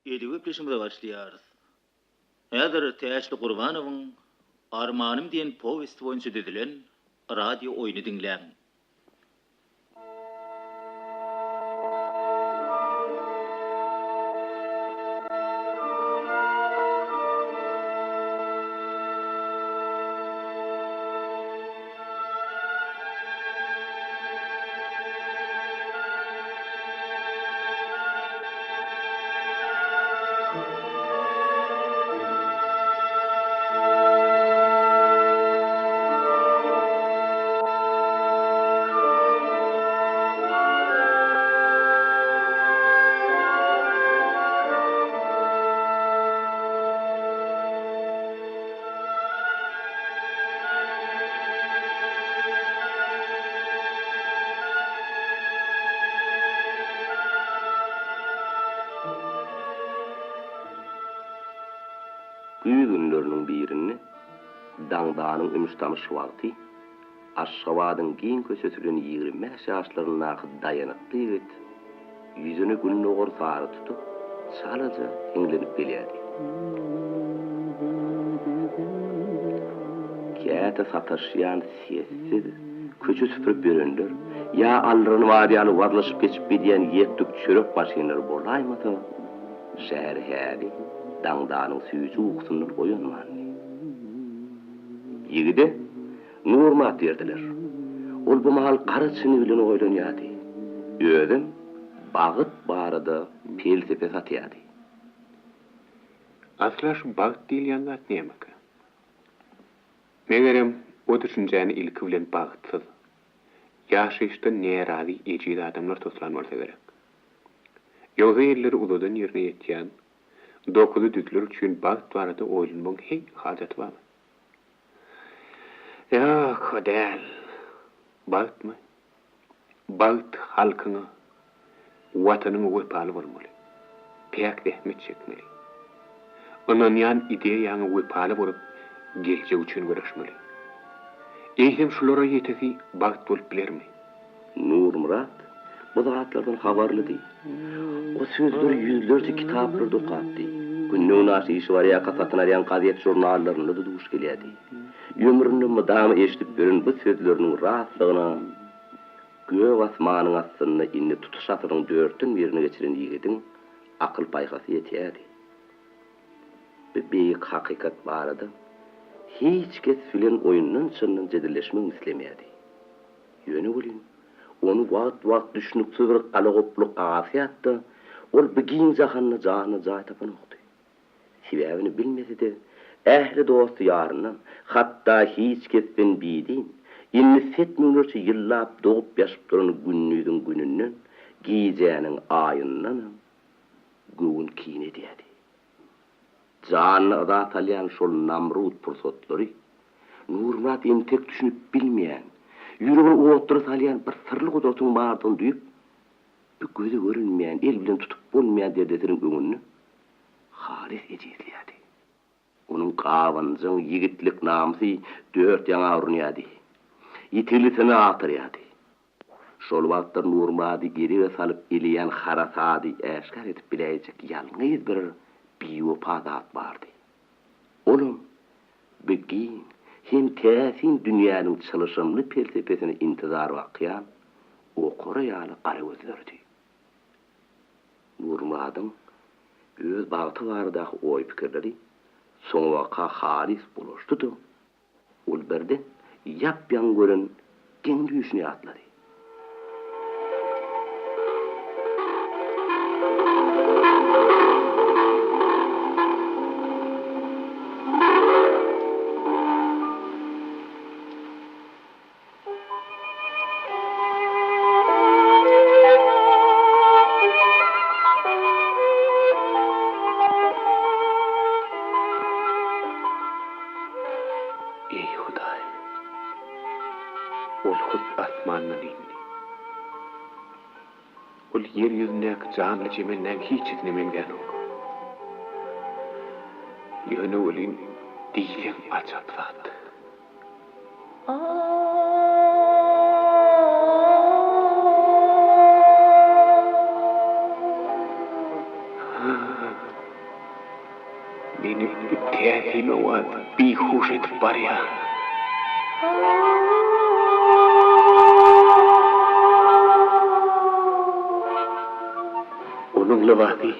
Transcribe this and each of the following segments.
Edebi peşimde başlaýarys. Häzir Täşli Gurbanowyň Armanym diýen powesti boýunça dedilen radio oýny diňläň. Güýz günleriniň birini daňdanyň ümüştamış wagty Aşgabatyň giň köşesi bilen 25 ýaşlaryny dayanykly ýigit ýüzüne gün nogor sary tutup çalaja eňlenip gelýärdi. Käte sataşýan sessiz köçe süpürip berenler ýa alryny wadiýaly wazlaşyp geçip gidýän ýetdik çörek maşinalary bolaýmasa şäher häli daňdanyň süýji uksundan oýanmany. Ýigide nurmat berdiler. Ol bu mahal gara çyny bilen oýlanýardy. Öýdüm bagyt barada pelsepe satýardy. Aslar şu bagyt diýilýän zat näme? Megerem o düşünjäni ilki bilen bagytsyz, ýaşaýyşda närazy ejid adamlar toslan bolsa gerek. Ýogsa ýerleri uzadan ýerine ýetýän, dokuly dükler üçin bagyt barada oýlanmaň hiç hajaty barmy? Ya kodel, bagyt mı? Bagyt halkyňa, watanyňa wepaly bolmaly. Pek rehmet çekmeli. Onanyan ideýaňa wepaly bolup geljek üçin görüşmeli. Eýsem şulara ýetesi bagyt bolup bilermi? Nurmurat bu zatlardan habarlydy. O sözleri yüzlerce kitaplarda okatdy. Günlüğün aşyşy bar ýa satynaryň gaziet jurnallaryna da duş gelýärdi. Ömründe mydam eşitip beren bu sözleriniň rastlygyna göw asmanyň astyna indi tutuşatyryň dörtün birini geçiren ýigidiň akyl paýgasy ýetýärdi. Bir beýik hakykat barada hiç kes bilen oýundan çyndan jedilleşmek islemýärdi. Ýöne bolýan onu wagt düşünükçi bir galagoplyk afiýatda ol bigiň jahanyna jany jaý tapanokdy. Sebäbini bilmese de ähli dostu ýaryndan hatda hiç kesben biýdin inni setmiňlerçe ýyllap dogup ýaşyp duran günnüýüň gününden gijäniň aýyndan göwün kine diýdi. Jany ada talyan şol namrut pursatlary Nurmat entek düşünüp bilmeýän ýüregine otur salyan bir sirli gudratyň bardygyny duýup bu göze görünmeýän el bilen tutup bolmaýan derdetiň öňünü halis ejizlýärdi. Onuň gawanjyň ýigitlik namsy dört ýaňa urunýardy. Ýitilisini atyrýardy. Şol wagtda Nurmady geriye salyp elýän harasady äşkar etip bileýjek ýalňyz bir biýopa zat bardy. Onuň begin hem täsin dünýäniň çalyşymly persepesini intizar wakyan okura ýaly gara gözlerdi. Nurmadyň öz bagty bardaky oý pikirleri soň waka halis boluşdy. Ol birden ýapýan gören kendi ýüşüne atlady. Ey Hudaý. Ol hut asmandan indi. Ol yer yüzündeki canlı cemelinden hiç etnemengden ok. Ýöne olin diýilen ajap zat. Beni tehlikime var, bir huş etip var ya. Onunla vadi,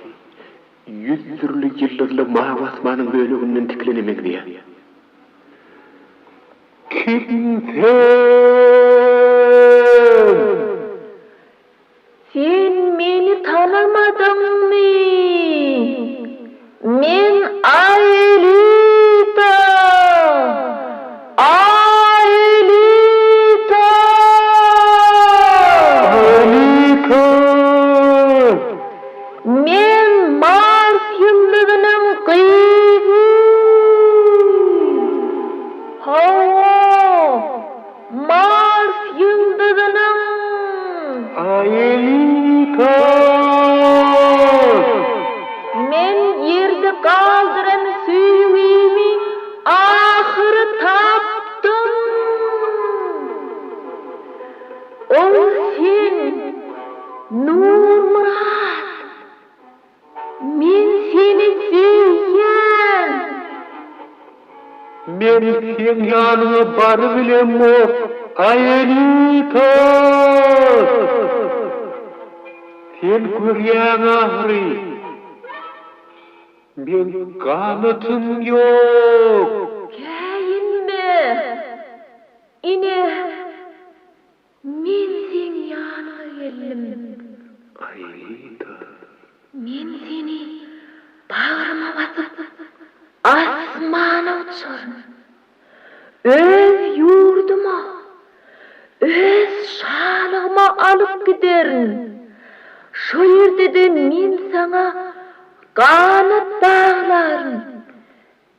100 türlü yıllarla mavi asmanın böyle günden tiklenemek diye. Sen beni tanımadın mı? Men Aelita! Aelita! Aelita! Men Mars yıldızının kızı! Mars yıldızının Aelita! Men yerde kaldıran süyüğümü ahırı taptım. O sen Nurmurat. Men seni süyüyen. Men sen yanına barı bilem o Aelita! Sen görýän ahry. Men kanatım yok. Kayınme. Ine men sen yanına geldim. Aelita. Men seni bağrıma basıp asmana uçarım. Öz yurduma, öz şalığıma alıp giderim. Şu yerde de men sana kanat bağlarım.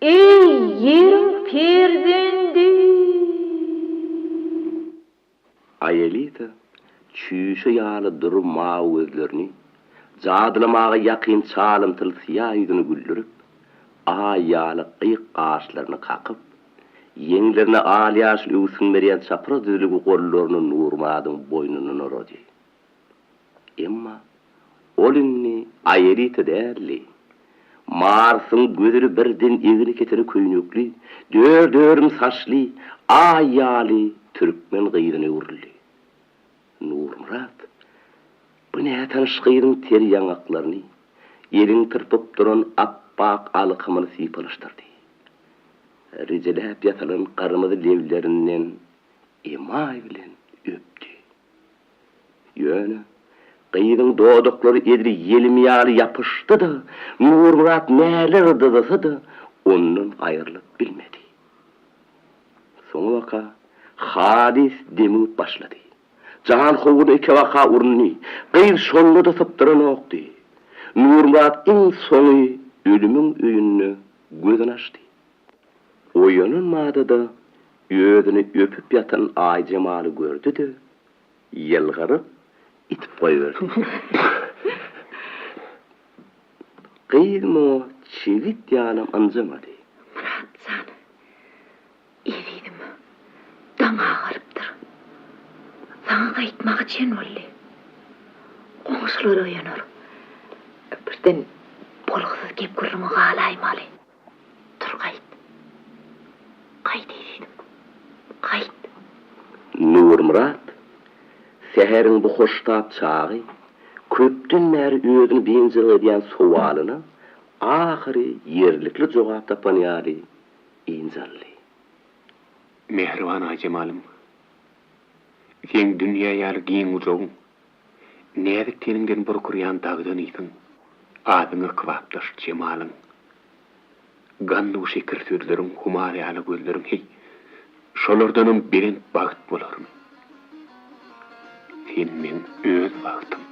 Ey yerim perdendi. Aelita çüşe ýaly durum mawy gözlerini jadylamaga ýakyn çalymtyl siýah ýüzüni güldürüp, ýaly gyýyk gaşlaryny kakyp, ýeňlerine alýaşly üwsün berýän çapra düzlügi gollaryny Nurmadyň boynuna norady. Emma ol inni Aelita däli. Marsyň gözleri birden egini keteri köýnekli, dör-dörüm saçly, ýaly türkmen gyýdyny urildi. Nurmurat, bu ne tanışkyryň ter ýaňaklaryny, ýeriň tırpyp duran appak alkymyny sypalaşdyrdy. Rijelep ýatylan garmyzy lewlerinden emay bilen öpdi. Ýöne, gyýdyň dodaklary edri ýelimi ýaly ýapyşdy da, Nurmurat näle ırdydasa da, ondan aýrylyp bilmedi. Soňa waka halis demip başlady. Jahan howuny iki waka urunny, gyýy şonda da sypdyran okdy. Nurmurat iň soňy ölümüň öýünü gözüni açdy. Oýanynmady da ýözüni öpüp ýatan Ay Jemaly gördü-de, ýylgyryp itip goýberdi. Gyýymy çivit ýanam anjamady. Muratsan, eridim. Daňa garypdyr. Sana gaýtmagy çen boldy. Oňşular oýanar. Birden bolgusuz gep gürrümi galaýmaly. Tur gaýt. Gaýt eridim. Gaýt. Nurmurat, seheriň bu hoştap çagy, köpden bäri özüni benjil edýän sowalyny ahyry ýerlikli jogap tapan ýaly injally. Mehriban Ay Cemalym. Sen dünýä ýaly giň ujogyň. Nädik teniňden burkurýan dagdan ýygyň. Adyňy kwapdaş Cemalyň. Ganly şeker sözleriň, humar ýaly gözleriň hey. Şolardanam berent bagyt bolarmy? Sen men öz bagtym.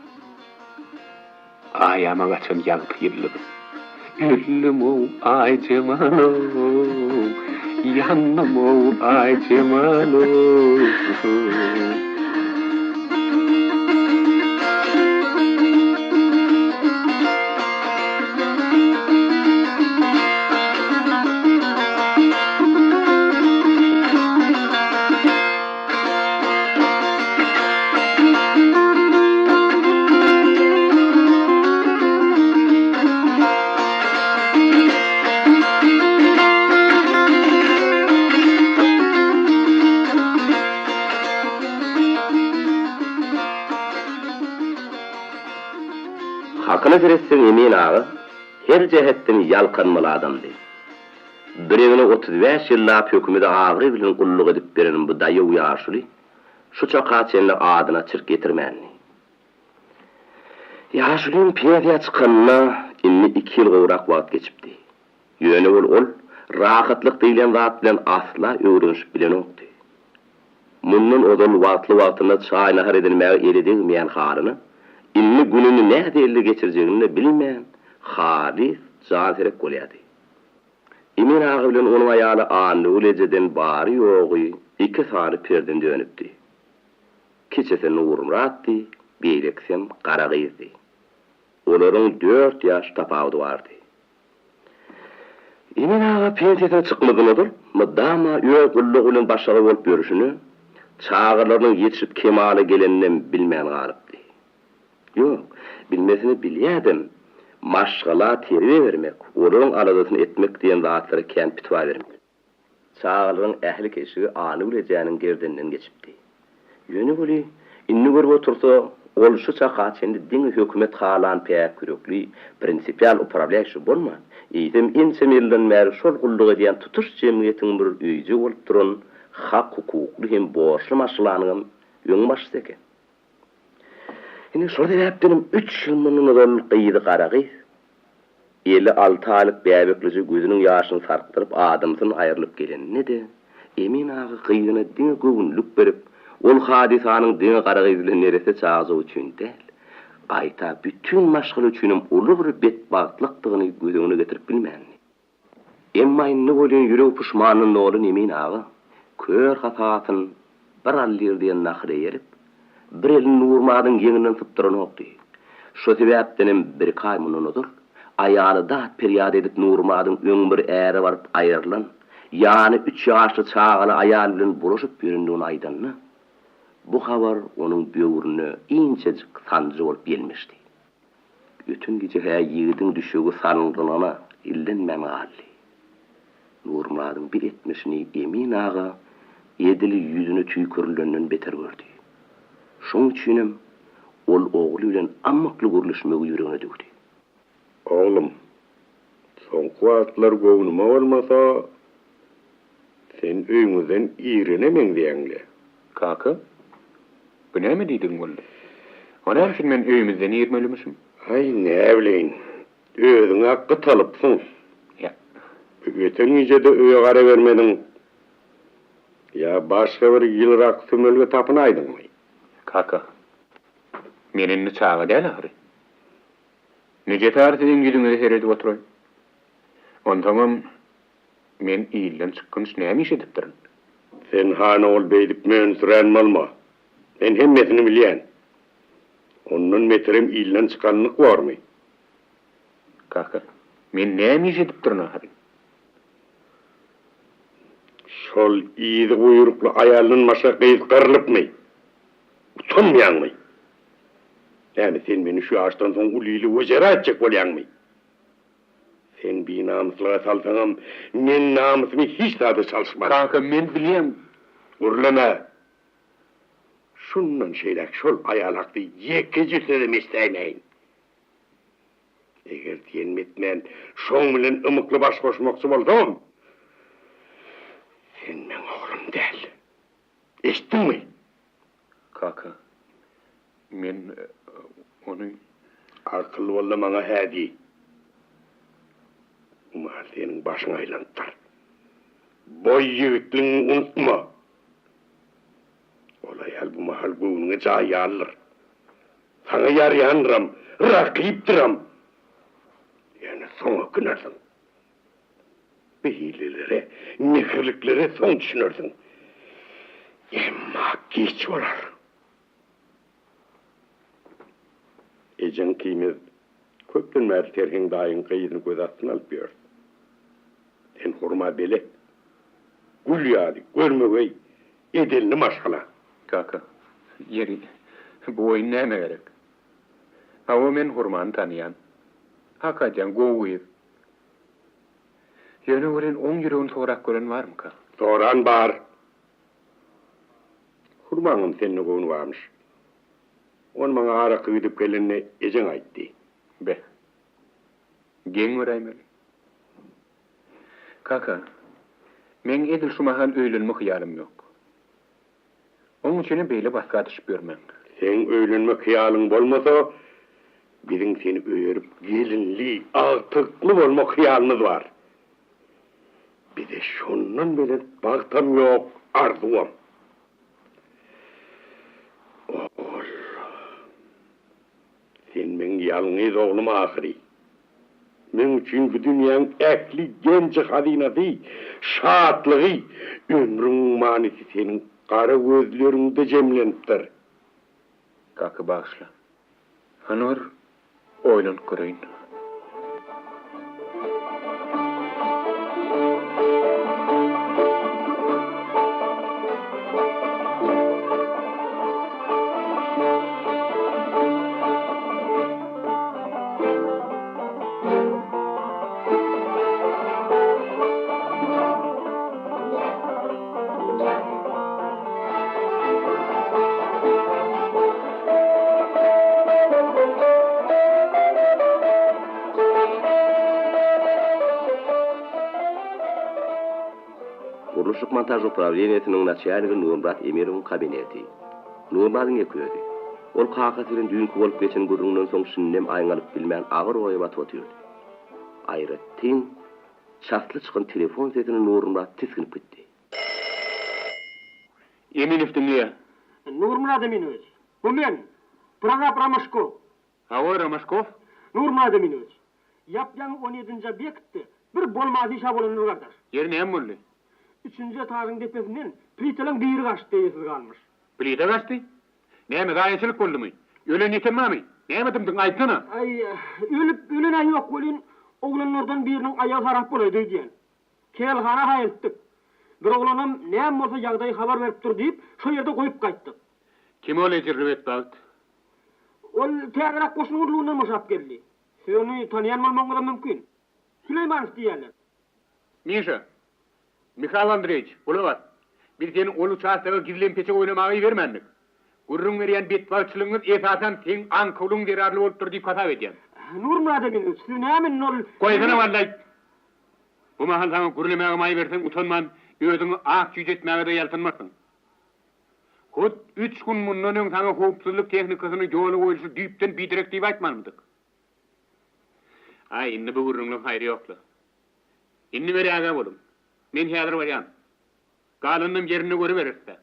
Aýama gaçan ýalyp ýylgym. Ölüm o Ay Cemalym. Yanım o Ay Cemalym. Hakına seretsen emin ağı, her cehetten yalkanmalı adamdı. Birevine 35 yıllap hökümede ağrı bilen kulluk edip berenin bu dayı uyaşılı, şu çakaçenli adına çırk getirmenli. Yaşılığın piyadaya çıkanına inni 2 yıl uğrak vaat geçipdi. Yöne ol, rahatlık deyilen vaat bilen asla öğrenişip bilen oldu. Munun odol vaatlı çay nahar edilmeye eridilmeyen harını, inni gününü ne değerli geçireceğini bilmeyen, halis, canserek kolyadı. Emin ağı bilen onun ayalı anlı uleceden bari yoğu, 2 sarı perden dönüpdi. Keçesen Nurmurat'tı, beyleksem Karagıyız'dı. Onların 4 yaş tapavdu vardı. Emin ağa pensiyasına çıkmadığınadır, mıddama öğü kulluğunun başarılı olup görüşünü, çağırlarının yetişip kemale geleninden bilmeyen garipti. Yok, bilmesini biliyordum. Maşgala terbiye vermek, onun aladasını etmek diyen zatları kent pitva vermek. Çağırların ehli keşiği anı bileceğinin gerdeninden geçipti. Yönü buli, inni görüp otursa, oluşu çaqa çendi dini hükümet halan peyek kürekli, prinsipiyal upravlayışı bolma. Eğitim insemirlen meri şol kulluğu diyen tutuş cemiyetin bir üyücü olup durun, hak hukuklu hem borçlu maşılanığım yön başısı eken. Yine şurada heptenim 3 yılının odoluk qıydı qaraqı, 56 aylık bebeklici gözünün yaşını sarktırıp adamsın ayrılıp gelen ne de, emin ağı qıydına dini gövünlük berip, ol hadisanın dini qaraqızlı neresi çağızı üçün değil, qayta bütün maşgul üçünüm ulu bir betbaqtlıqtığını gözünü getirip bilmeni. Emma inni bolun yürü puşmanın olun emin ağı, kör hatatın bir allir diyen nahre yerip, bir elin Nurmadın yeninden sıptırın oktu. Şu sebeptenim bir kaymunun odur, ayalı da peryat edip Nurmadın ömür eğri varıp ayırlan, yani 3 yaşlı çağılı ayal bilen buluşup yüründüğün aydanını, bu haber onun böğrünü incecik sancı olup gelmişti. Bütün gece yiğidin düşüğü sarıldığına illenmem ağalli. Nurmadın bir etmişini emin ağa, edili yüzünü tüykürlüğünden beter gördü. Şoň üçinem ol oğlu bilen ammakly görüşmegi yüreğine dökdi. Oğlum, soňky wagtlar göwnüme bolmasa, sen öýüňizden iýrenemeň diýeňle. Kaka? Bu näme diýdiň boldy? Onam üçin men öýümizden ýermelimişim. Ay ne bileýin, özüň hakkı talypsyň. Ya, Öten ýerde öýe gara bermediň. Ya başga bir ýylrak sömelge tapynaýdyňmy? kaka. Menini çağa değil ahri. Nece tarifin gidini seyredi oturay. Ontamam, men iyilden çıkkınış neymiş edip durun. Sen hana ol beydip mönsüren bolma. Men hemmesini bilýän. Onun metrem iyilden çıkanlyk barmy? Kaka, men neymiş edip durun ahri. Şol iyidi buyruklu ayalının maşa qıyıp qırılıpmy? Utanmayanmy? Yani sen beni şu ağaçtan son ulili vecera etcek bolyanmy? Sen bir namusluğa salsaňam, men namusymy hiç tadı çalışmaz. Kaka, men bilýän. Urlama. Şundan şeylek şol ayalakdy ýeke jüsledem isteýmeýin. Eger diýen etmen, şoň bilen ymykly baş goşmakçy bolsam, sen men oğlum del. Eşitdiňmi? Kaka, men onu... Akıllı bolla maňa hädi. Umar senin başyň aýlandyr. Boy ýigitliňi unutma. Olay hal bu mahal göwnüňe jaý alır. Sana ýarýandyram, rakipdiram. Yani soňa kynarsyň. Beýlilere, nihirliklere soň düşünürsiň. Emma geç bolar. Ejen kimiz köpden mär terhiň daýyň gyýyny göz astyna alyp ber. Sen horma bele. Gül ýady, görmegey, edelini maşgala. Kaka, yeri, bu oyun näme gerek? Awa men hurman tanıyan. Hakajan gowy. Ýöne gören oň ýüregini torak gören barmy ka? Soran bar. Hurmaňym seni gowun varmış. On maňa ara kıydip gelenine ejen aýtdy. Be. Geň öreýmeli. Kaka, men edil şu mahal öýlenmek hyýalym ýok. Onuň üçin beýle baska atyşyp bermeň. Sen öýlenmek hyýalyň bolmasa, biziň seni öýerip gelinli, agtykly bolmak hyýalymyz bar. Bize şondan beri bagtam ýok, arzuwam. Sen men ýalňyz oglum ahyry. Men üçin bu dünýäň äkli gençi hazinasy, şatlygy, ömrüň manysy seniň gara gözleriňde jemlenipdir. Kaka bağışla. Hanor oýlanyp göreýin. Urluşuk montaj upravleniýetiniň начальниги Nurmurat Emirowyň kabineti. Nurmurat'yň ekýödi. Ol kaka sirin dünkü bolup geçen gurrundan soň şinnem aýňalyp bilmän agyr oýup atýardy. Aýratyn çatly çykan telefon sesini Nurmurat tiskinip gitdi. Eminov dinleýär. Nurmurat Eminovich. Bu men. Pragap Ramashkov. Hawa Ramashkov? Nurmurat Eminovich. Yapyan 17-nji obyektde bir bolmaz işe bolanlar gardaş. Yer näme boldy? 3-nji etagyň tepesinden plitalaň biri gaçdy ýetsiz galmyş. Plita gaçdy? Näme gaýçylyk boldymy? Ölen etemmi? Näme dymdyň aýtdyna? Ay, ölen ýok bolyn, oglanlardan biriniň aýagy harap bolady diýen. Kelhana haýytdyk. Bir oglanam näme bolsa ýagdaý habar berip dur diýip, şo ýerde goýup gaýtdyk. Kim ol ejirwet bagt? Ol täzerak goşnulundan moşap geldi. Seni tanıyan bolmaňyz mümkin. Süleymanov diýerler. Misha. Mikhail Andreevich, bulabat. Biz seni olu çağıstağı gizlen peçe oynamağı vermendik. Gurrun veriyen betbalçılığınız esasen sen ankavlun derarlı olup dur deyip kasap ediyen. Nurmurat Eminovich, siz nämen ol... Koysana vallahi. Bu mahal sana gurulemağı mayı versen utanman, özünü ak yüzetmeğe de yaltınmasın. Kod 3 gün bundan ön sana hoopsuzluk teknikasını yolu oyucu düypten bidirek deyip aytmanmıdık. Ay, indi bu gurrunluğun hayrı yoklu. İndi veri aga bolum. Men häzir barýan. Galanyň yerini görüberirse.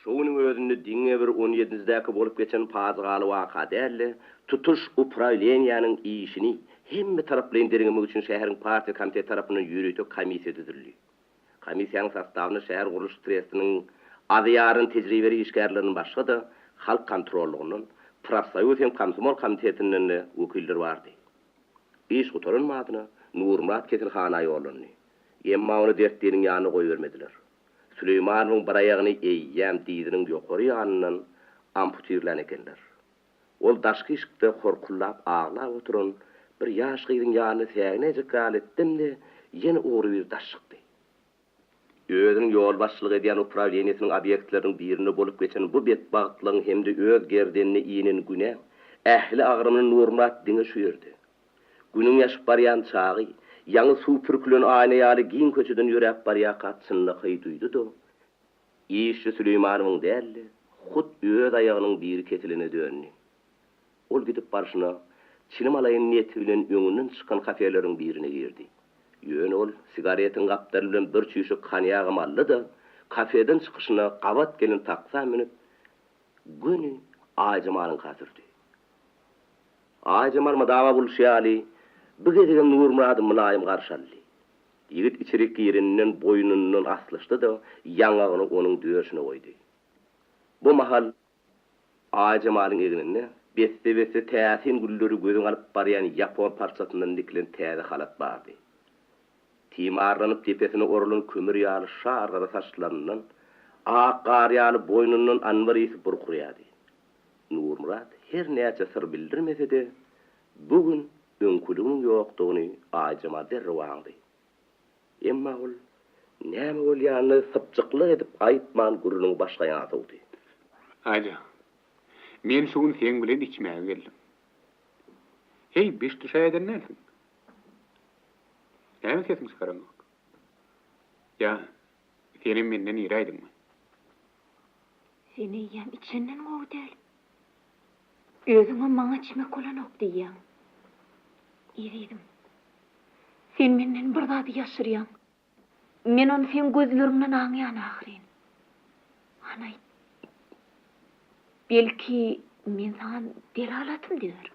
Şoňyň özünde diňe bir 17-däki bolup geçen pazygaly waka däli, tutuş upravleniýanyň işini hemme taraplendirmek üçin şäheriň partiýa komiteti tarapyndan ýürütük komissiýa düzüldü. Komissiýanyň sastawyny şäher guruluş trestiniň adyýaryn tejribeli işgärleriniň başga da halk kontrollugynyň, Profsoýuz hem Komsomol komitetinden wekiller bardy. İş gutarylmadyna Nurmurat kesilhana ýollandy. Emma onu dertlerinin yanına koyvermediler. Süleyman'ın bir ayağını eyyem diýdiniň ýokary ýanyndan amputirlen ekenler. Ol daşky ýşykda korkullap ağlap oturan bir ýaş gyzyň ýanyna sägine galetdimde ýene ogry bir daş çykdy. Özüniň ýol başçylyk edýän upravleniýetiniň obyektleriniň birini bolup geçen bu betbagtlygyň hemde öz gerdenine iýenen güne ähli agrymyny Nurmurat diňe şüýerdi. Günüň ýaşyp barýan çagy Ýangy suw pürkülen aýnaýaly giň köçeden ýörep barýa gatçynlygy duýdy da. Işçi Süleymanowyň däldi, hut öz aýagynyň biri ketiline döndü. Ol gidip barşyna çinim alaýyn niýeti bilen öňünden çykan kafeleriň birine girdi. Ýöne ol sigaretin gapdary bilen bir çüýşük kanýagym aldy da, kafeden çykyşyna gabat gelen taksa minip güni Aýjamanyň kasyrdy. Aýjamal madawa bulşýaly bu gece Nurmurat'ı mülayim karşıladı. Yigit içerik yerinden boynundan aslaştı da yanağını onun döşüne koydu. Bu mahal Aýjamal'ın eginine beste täsin gülleri gözüň alyp barýan Yapon parçasından dikilen täze halat bardy. Timarlanyp tepesine orulan kömür ýaly şargara saçlarından ak gar ýaly boynundan anbar ýesi burkurýady. Nurmurat her näçe sır bildirmese de bugün öňkülügiň ýokdugyny Aýjamal derrewaňdy. Emma ol näme bolýany sypçyklyk edip aýtman gurrunyň başga ýatydy. Aýja. Men şuň sen bilen içmäge geldim. Hey, bir şey eden nesin? Näme sesim çıkaran yok? Ya, senin menden iraydın mı? Seni ýem içinden gowdal. Özüňe maňa çimek bolanok diýýäň. Iridim. Sen menden bir zat ýaşyrýan. Men onu sen gözlerimden aňýan ahyryn. Anay. Belki men sana delalatym der.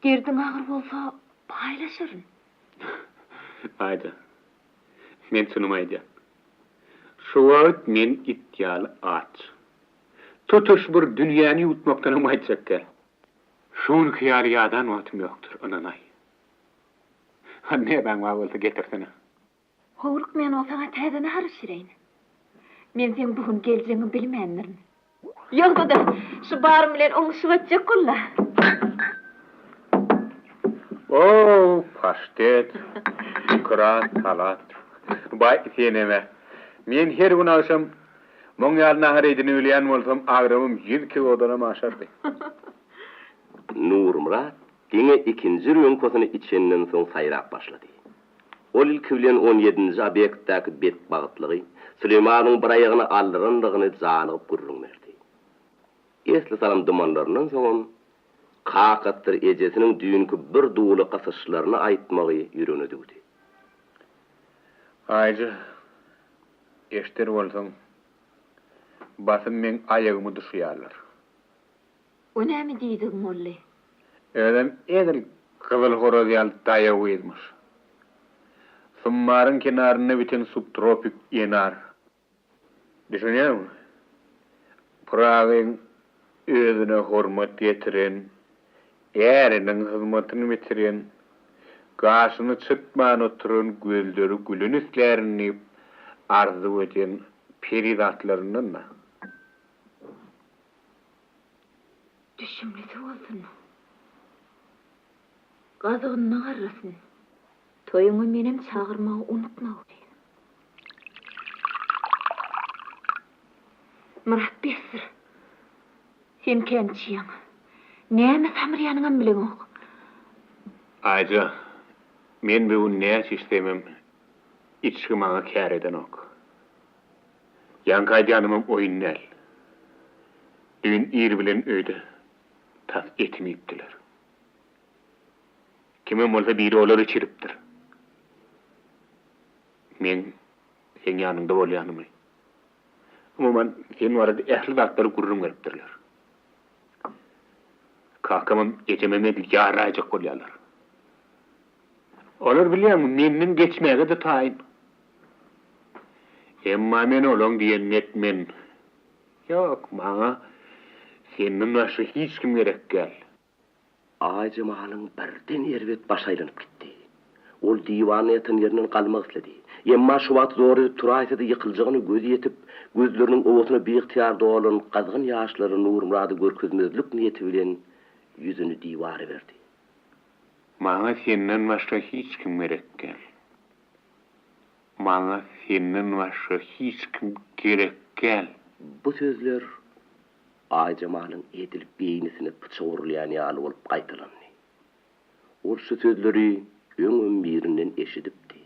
Derdiň agyr bolsa paýlaşyryn. Haydi. Men sunumaydı. Şu wagt men itýaly aç. Tutuş bir dünýäni ýutmakdan umaýtjak. Şol hyýaly ýadan wagtym ýokdur, ananay. Anne ben bolsa getirsene. Howruk men o sana täzeni harşyrayn. Men sen bugün geljeňi bilmändirin. Ýogda da şu barym bilen oňşypjak golla. Oh, paştet. Kırat, talat. Bay seneme. Men her gün akşam moň ýalyna hareýdini öleýän bolsam, agrabym 100 kilodan aşardy. Nurmurat diňe ikinji röňkosyny içenden soň saýrap başlady. Ol ilki bilen 17-nji obyektdäki bet bagtlygy Süleymanyň bir aýagyny aldyrandygyny janyp gurrunmerdi. Esli salam dumanlaryndan soň kakatdyr ejesiniň düýünki bir duwly gasaşlaryny aýtmagy ýürenedi. Aýjy. Eşder bolsam, basym men aýagymy düşýärler. O näme diýdiň molle? Ödem edil kızıl horoz ýaly daýaw edmiş. Summarın kenaryna biten subtropik ýenar. Düşünýärmi? Pragyň özüne hormat getiren, äriniň hyzmatyny bitiren, gaşyny çytman oturan gözleri gülün islerini arzu eden peridatlaryndan da. Düşümlisi bolsun. Gazygyny garrasyn. Toýuňy menem çagyrmagy unutma. Murat Besir. Sen kençiýäň. Näme samryanyňam bilen ok. Aýja, men bu näçe istemem. İçki maňa kär eden ok. Ýankaýdanymam oýunnal. Dün ir bilen öýde tas etmeyipdiler. Kimem bolsa biri olary çiripdir. Men sen ýanynda bolýanymy. Umuman sen barada ähli zatlary gurrun beripdirler. Kakamam ejememe ýaraýjak bolýarlar. Olar bilýärmi, menden geçmäge de taýyn. Emma men olaň diýen etmen. Ýok, maňa senden başga hiç kim gerek gel. Aýjy malyň birden erwet başaýlanyp gitdi. Ol diýwany ýatan ýerinden galmak isledi. Emma şu wagt zory turaýsy ýykyljagyny gözi ýetip, gözleriniň owatyna beýiktiýar dolan gazgyn ýaşlary Nurmurady görkezmezlik niýeti bilen ýüzüni diýwara berdi. Maňa senden başga hiç kim gerek gel. Maňa senden başga hiç kim gerek gel. Bu sözler Aýja malyň edilip beýnisine pyça urulýan ýaly bolup gaýtalandy. Ol şu sözleri öňüm birinden eşidipdi.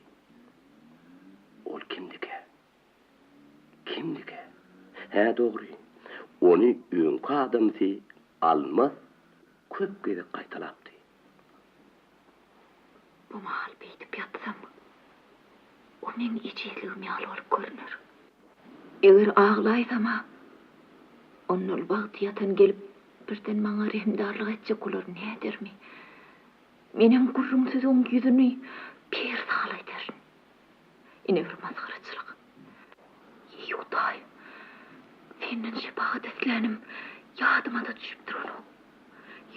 Ol kimdike? Kimdike? Hä dogry. Ony öňki adamsy Almas köp gede gaýtalapdy. Bu mahal beýtip ýatsam, o men içeligimi alyp görünür. Eger aglaýsama, onun wagt ýatan gelip birden maňa rehmdarlyk etjek bolar nädermi? Menem gurrumsuz oň ýüzüni per saglaýdyr. Ine bir masgaraçylyk. Ýuqday. Senden şepagat etlenim ýadyma da düşüpdir onu.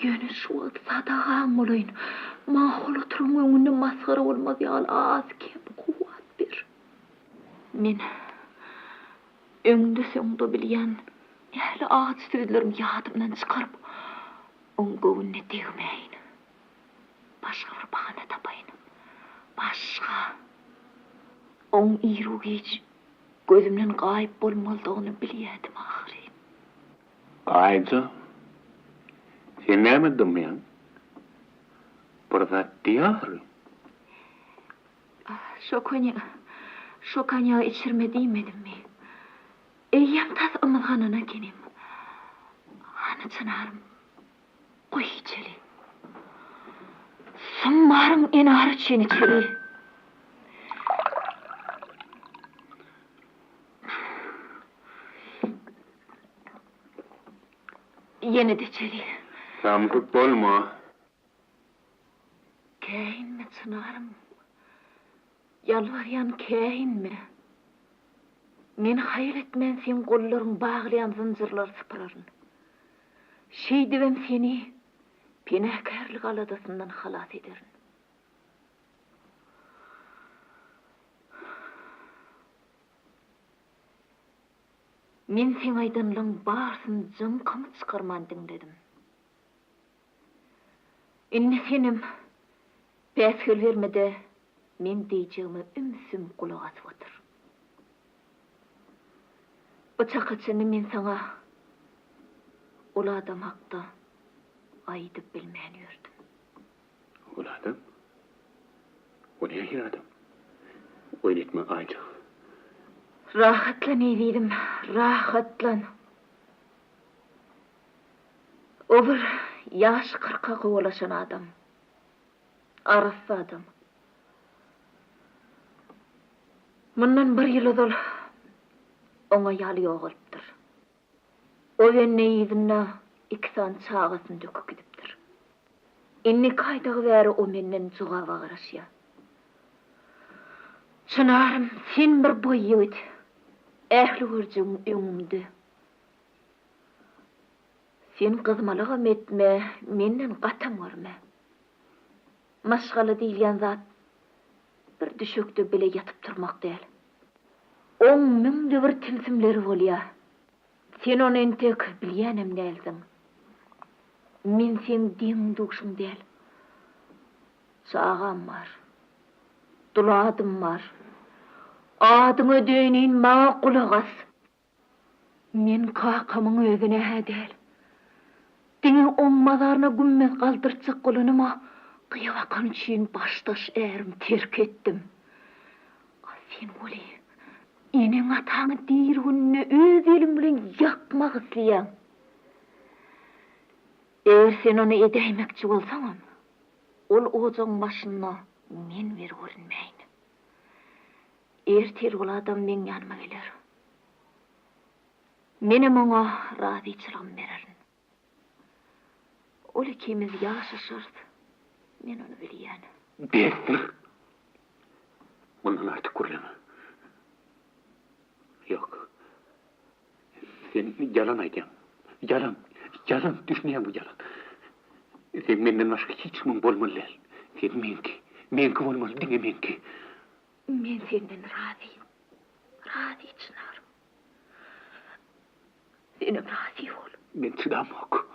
Ýöne şu sadagan bolayyn. Mahol oturum öňünde masgara bolmaz ýaly az kep kuwat bir. Men öňünde soňda bilýän ähli ağaç sözlerim ýadymdan çykaryp oň göwünde degmeýin. Başga bir bahana tapaýyn. Başga. Oň ýüregi gözümden gaýyp bolmaldygyny bilýärdim ahry. Aýjy. Sen näme diýýän? burada diyar. Şu kanyağı içirme deymedim mi? Eyyem tas ımılganına gelim. Hanı çınarım. Koy içeri. Sımmarım enarı çin içeri. Yeni de içeri. Samkık bolma. Kähin mi çınarım? Yalvaryan kähin mi? Men hayal etmen sen kollarım bağlayan zincirler sıpırarın. Şey divem seni pinahkarlık aladasından halat ederin. Men sen aydınlığın bağırsın zınkamı çıkarman dinledim. İnne senim päsgül vermede men diyeceğime ümsüm kulak asıp otur. Bıçak açını men sana ol adam hakta aydıp bilmeyen yördüm. Ol adam? O ne ahir adam? Öğretme aydı. Rahatlan eyledim, rahatlan. O bir yaş 40'a kovalaşan adam. Arası adam. Bundan bir yıl odul ona yalı yoğuluptur. O venne yüzüne 2 san çağısın dökü gidiptir. İnni kaydağı veri o menden cugava qarasya. Çınarım, sen bir boy yiğit. Ähli görjüň öňümde. Sen kızmalygam etme, menden gatam görme. Maşgala diýilýän zat bir düşükde bile yatıp turmak değil. 10 000 bir tilsimleri bolýar. Sen onu entek bilýänem dälsiň. Men sen diň duşuň değil. Sağam var. Duladım var. Adyňa döýnin maňa kulak as. Men kakamyň özüne hädel. Diňe oňmalaryna gümme galdyrjak golanyma gyýabakan üçin başdaş ärim terk etdim. Sen boly. Eneň ataňy diýir günne öz elim bilen ýakmak isleýän. Eger sen onu edäýmekçi bolsaň, ol ojaň başyna men bir görünmeýin. Ertir ol adam men ýanyma geler. Menem oňa razyçylygym bererin. Ol ikimiz ýaşaşyrdy. Men onu bilýän. Bektir. Bundan artık kurulama. Yok. Sen yalan aydın. Yalan düşünýän bu yalan. Sen menden başka hiç kim bolmaly. Sen menki bolmaly, diňe menki. Men senden razy çınarım. Senem razy ol. Men çıdamak.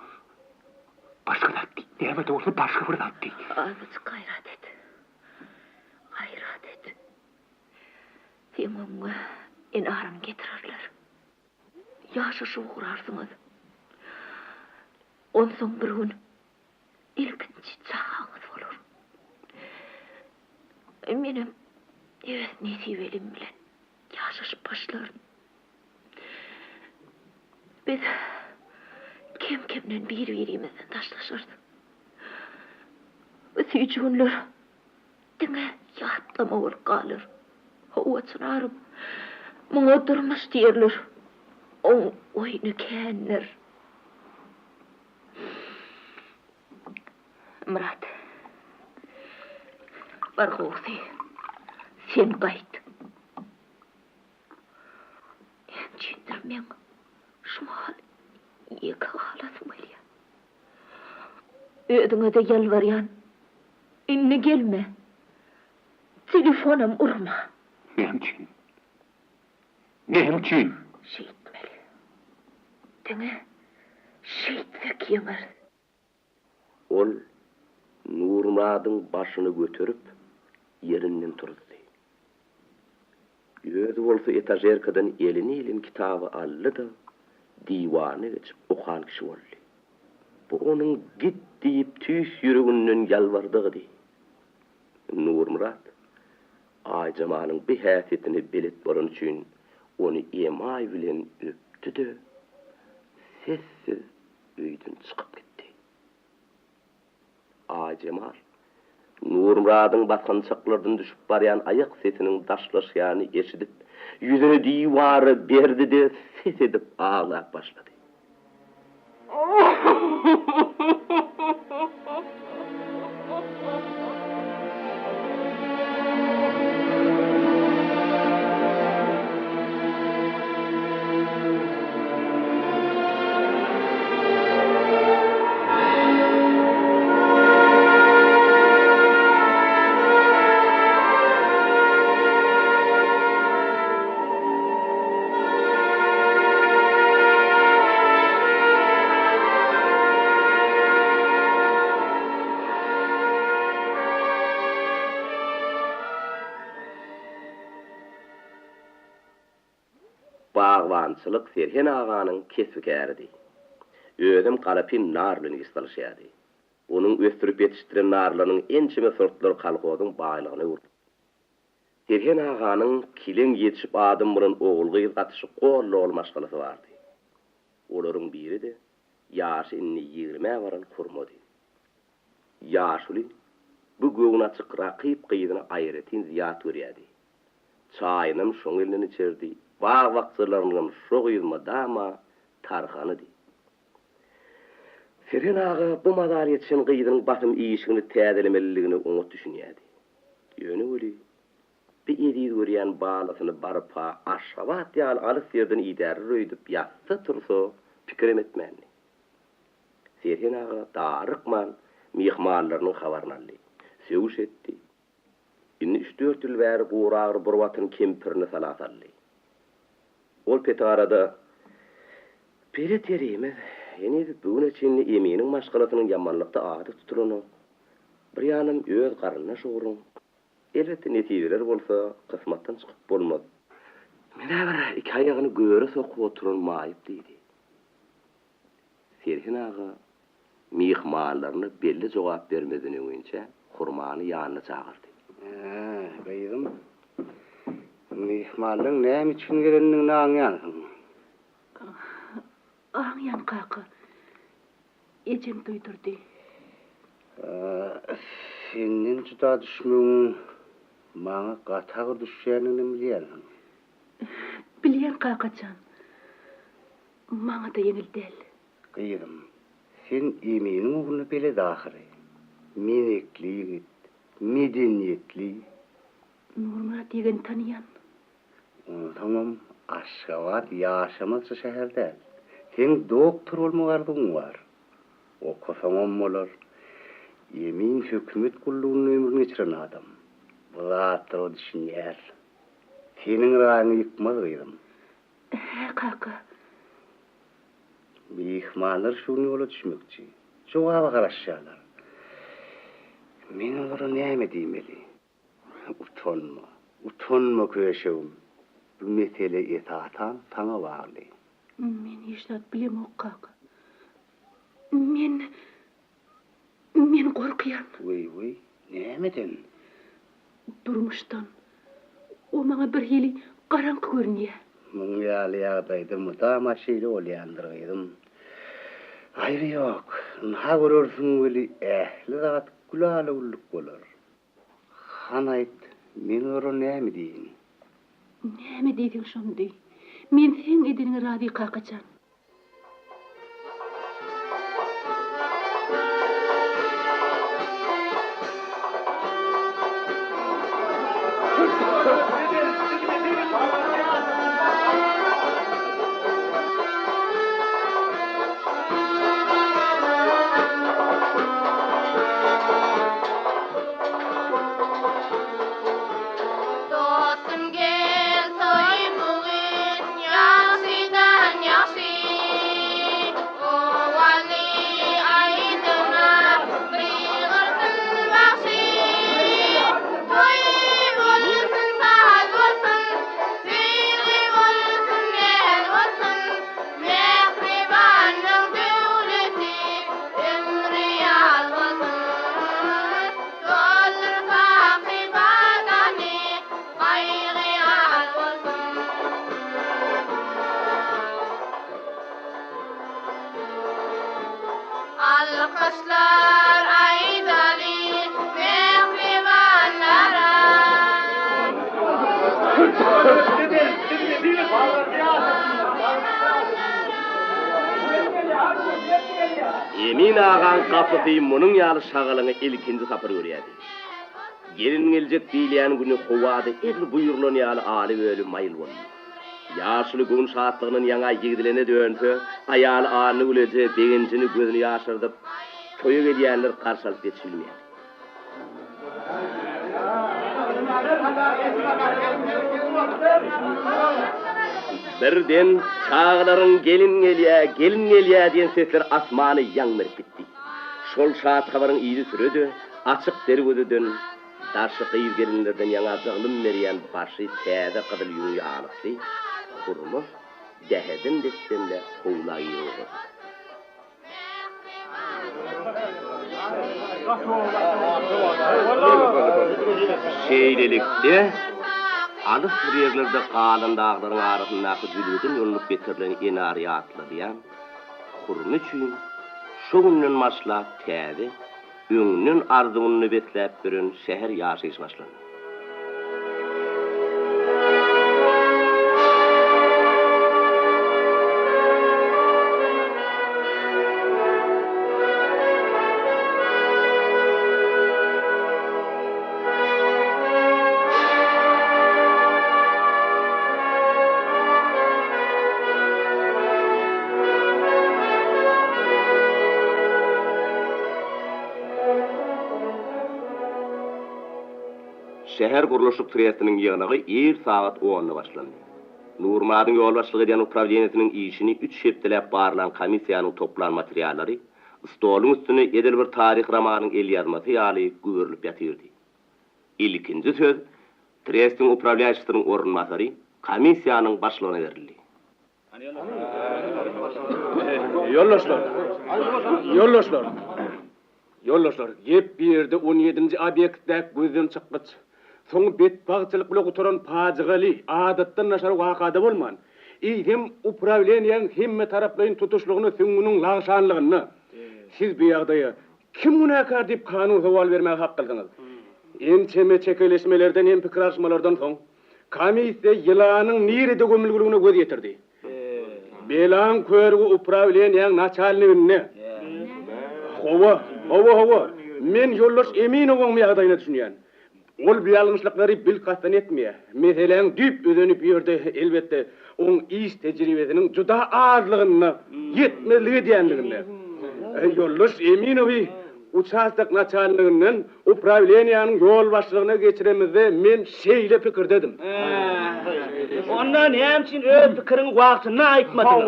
Başka da diyemedi olsa başka bir da değil. Ağzı gayret et. Sen onu enarım getirirler. Yaşaşı uğrarsınız. Ondan bir gün ilkinci çağınız olur. Menem öz nesibelim bilen yaşaşıp başlarım. Biz kim-kimden bir-birimizden taşlaşırdı. Süýjünler diňe ýatlama bolup galyr. Hawa çınarım. Muňa durmuş diýerler. Oň oýny känler. Murat. Bargosi. Sen gaýt. Çindirmeň. Şumal ýeke halasy bolýar. Ödüňe de ýalbarýan. İnne gelme. Telefonum urma. Nemçin? Şeýtmeli. Diňe şeýtsek ýemir. Ol Nurmadyň başyny götürüp yerinden turdy. Ýözi bolsa etajerkadan elini kitabı aldy da diwany geçip okan kişi boldy. Bu onun git deyip tüys yüreğinden yalvardığı di. Nur Murat, Ay Cemal'ın bir häsiýetini bilet boran üçin onu emay bilen öpdü-de sessiz öýden çykyp gitdi. Ay Cemal, Nur Murat'ın baskançaklardan düşüp baryan ayak sesinin daşlaşýany eşidip, yüzüne diýwary berdi-de ses edip ağlap başladı. Bağwançylyk Serhen aganyň kesbikäridi. Özüm garapin nar bilen istalşýady. Onuň östürip ýetişdiren narlarynyň ençime sortlar kalkodyň baýlygyny urdy. Serhen aganyň kilen ýetişip adam bilen ogul gyz gatyşyp golla olmaşgalasy bardy. Olaryň biri de ýaşy 20 baran kurmady. Ýaşuly bu göwün açyk rakyp gyzyny aýratin ziyat görýärdi. Çaýynam şoň elini içerdi. Bağ vakçılarının şoq yılmadama tarxanıdı. Serhen ağa bu madaliyet için gıydının batım iyişini täzelemeliligini onu düşünýärdi. Ýöne öli bir edi görýän bağlasını barpa aşgabat ýaly alys ýerden ýeter öýdüp ýatsa tursa pikirim etmänli. Serhen ağa darykman mihmanlarynyň habaryny aldy. Söwüş etdi. Inni 3-4 ýyl bäri guragy burwatyn kempirini salat aldy. Ol petarada pere terime eni bugün içinde eminiň maşgalatynyň ýamanlykda ady tuturyny bir ýanym öz garyna şoğurun elbetde netijeler bolsa kısmatdan çykyp bolmaz. Mene bir iki aýagyny göre sokup oturan maýyp diýdi. Serhen ağa mihmanlaryny belli jogap bermedini öňçe hurmany ýanyna çagyrdy. Beýdim. Mihmanlaryň näme üçin gelenini aňýarsyň? Aňyan qaky. Ejem duýdurdy. Senin juda düşmüň maňa gatagy düşýänini bilýärsiň. Bilýän qaqaçan. Maňa da ýenildel. Gyýdym. Sen eminiň ogluny bele dahyry. Menekli, medeniýetli. Nurma diýen tanýan. Tamam, Aşgabat ýaşamasy şäherde. Sen doktor bolmak arzuň bar. Okusaňam bolar. Emin hökümet kullugyny ömrüne geçiren adam. Bu zatda düşünýär. Seniň raňy ýykmaz gyýdym. Qaky. Mihmanlar şunu yola düşmekçi. Jogaba garaşýarlar. Men olara näme diýmeli? Utanma köşeğim. Bu mesele etaatan sana bağlı. Men hiç bilemok qaky. Men gorkýan. Vay, nämeden? Durmuşdan. O maňa bir hili garanky görünýär. Muň ýaly ýagdaýda mudama şeýle bolýandyryydym. Aýry ýok. Ha görürsiň weli ähli zat gulaly ulluk bolar. Han aýt, men ora näme diýin? Näme diýdiň şondy? Men sen ediniň rady qaqaçan. Dostum gel, soy bugün, yaxşydan yaxşy. Emin ağan kapıtı munun yalı şağalını ilkinci sapır görüyedi. Gelin gelecek diýilýän güni howada egli buyurlan yalı aly bölü mayıl boldy. Yaşlı gün saatlygynyň ýaňa ýigdilene dönse, aýaly anyny güleje degençini gözüni ýaşyrdyp, toýa gelýänler garşalyp geçilmeýär. Birden çağlaryň gelin gelýär diýen sesler asmany ýaňmyryp gitdi. Şol saat habaryň ýyly süredi, açyk derwededen daşy gyýyp gelinlerden ýaňa jyglym berýän başy täze gyzyl ýuňy alykdy. Kurmuş, dehedin destemle howlaýýar. Şeýlelikde alys bir ýerlerde galan dağlaryň arasyndaky jüledin ýolup getirilen enary atlaýan kurmy üçin şu günden başlap täze öňünün arzuwyny betläp biren şäher ýaşaýyş başlandy. Şäher guruluşyk trestiniň ýygyny ýer saat 10-da başlandy. Nurmadyň ýol başlygy edýän upravleniýetiniň işini 3 şepdelep barlan komissiýanyň toplan materiallary stoluň üstüne edil bir taryh romanynyň el ýazmasy ýaly göwerilip ýatyrdy. Ilkinji söz trestiň upravleniýetiniň orunmasary komissiýanyň başlygyna berildi. Yollaşlar, yep bir yerde 17-nji obyektde gözden çykgyç. Soň betbagçylyk bilen oturan pajigaly, adatdan naşar wakada bolman. Hem upravleniýän hemme taraplaryň tutuşlygyny, süňünüň lagşanlygyny. Siz bu ýagdaýa kim günäkar diýip kanun howal bermäge hak kıldyňyz. Ençeme çekeleşmelerden hem pikir arşmalardan soň komissiýa ýylanyň nirede gömülgüligine göz ýetirdi. Belan körügi upravleniýän начальнигine. Hova. Men Yollaş Eminowyň ýagdaýyna düşünýän. Ol bu ýalňyşlyklary bil kastan etmeýär. Meselen düp ödenip ýerde elbetde oň iş tejribesiniň juda azlygyny, ýetmezligi diýendigini. Yollaş Eminowy uçastak начальнигинен upravleniýanyň ýol başlygyna geçiremizde men şeýle pikir dedim. Ondan hem için öz pikirin wagtyny aýtmadyň.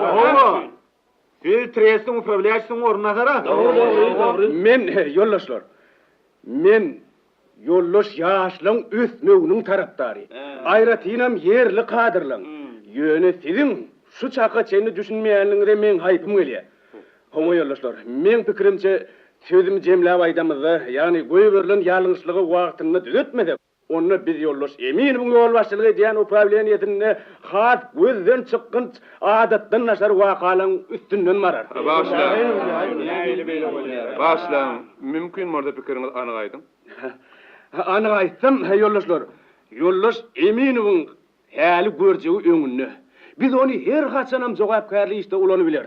Siz trestiň upravleniýetiniň orunasara? Doğru. Men Yollaşlar. Men Yollaş ýaşlyň üsmeginiň tarapdary. Aýratynam ýerli kadrlaň. Ýöne siziň şu çaka çeni düşünmeýänligiňizde men haýpym gelýär. Homo Yollaşlar, men pikirimçe sözüm jemläp aýdamyzda, ýani göýberilen ýalňyşlygy wagtyny düzeltmede. Onu biz Yollaş Eminowyň ýol başlygy edýän upravleniýetine has gözden çykgyn adatdan naşar wakalaň üstünden marar. Başlam, mümkin morda pikiriňiz anyk aýdyň. Anyk aýtsam, Yollaşlar, Yollaş Eminowyň häli görjegi öňünde. Biz onu her haçanam jogapkärli işte ulany biler.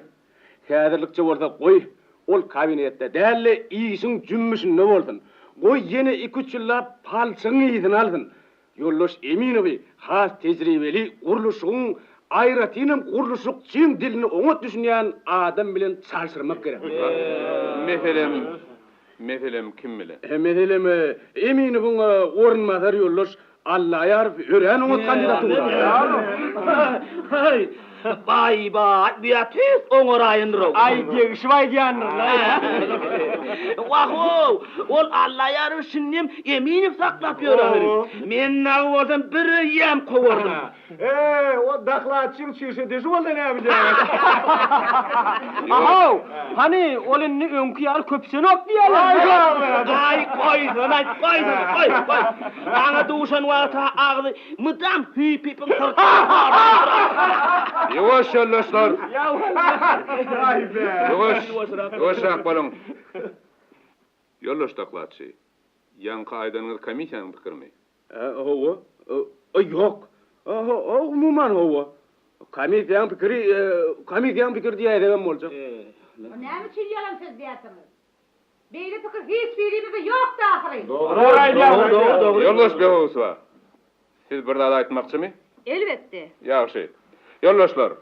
Häzirlikçe bolsa goý, ol kabinetde dälle işiň jümmüşinde boldun. Goý ýene 2-3 ýyllap palçyň ýygyny aldyn. Yollaş Eminowy has tejribeli guruluşyň aýratynam guruluşyk çiň dilini oňat düşünýän adam bilen çalşyrmak gerek. Meselem kim bilen? Meselem Eminowyň orunmasary Yollaş Allaýar ören oňat kandidaty. Bay, biatys oňorayyndyr. Ay, degişiway diýändir. Waho, ol Allaýar üçinem Eminow saklap ýörer. Men näme bolsam bir ýem gowardym. O daklatçyň çyşy deşi boldy näme diýär. Aha, hani olynny öňkü ýaly köpsen ok diýerler. Ay, koy. Aňa duşan wagta agdy, mydam hüýpipim sırtda. Yavaş Yollaşlar. Yavaş akbalın. Yollaş daklatçy. Ýanky aýdanyňyz komissiýanyň pikirmi? Yok. O umuman o. Komisyon fikri diye edemem olacak. Näme için yalan söz diýäsiňiz? Beýle pikir hiç birimizde ýok dahyry. Doğru. Yoldaş Begoğuzova. Siz bir daha aytmakçymy? Elbetde. Yaxşı. Yoldaşlar.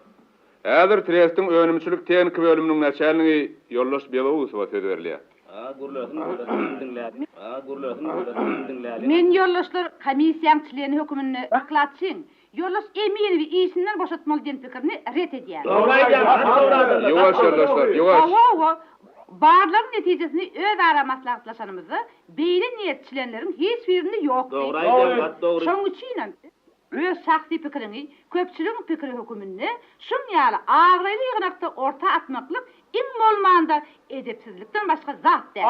Häzir Triest'in önümçülük teknik bölüminiň näçeligi Yoldaş Begoğuzova söz berilýär. Men yollaşlar komissiýaň çylegyny hökümini aklatçyň. Yoldaş Eminowy işinden boşatmaly diýen pikirini ret edýär. Ýowaş yoldaşlar, ýowaş. Barlaryň netijesini öz ara maslahatlaşanymyzy beýle niýetçilenleriň hiç birinde ýok. Doğru. Şoň üçin öz şahsy pikirini, köpçüligiň pikiri hökümini şuň ýaly agyryly ýygnakda orta atmaklyk iň bolmanda edepsizlikden başga zat däl.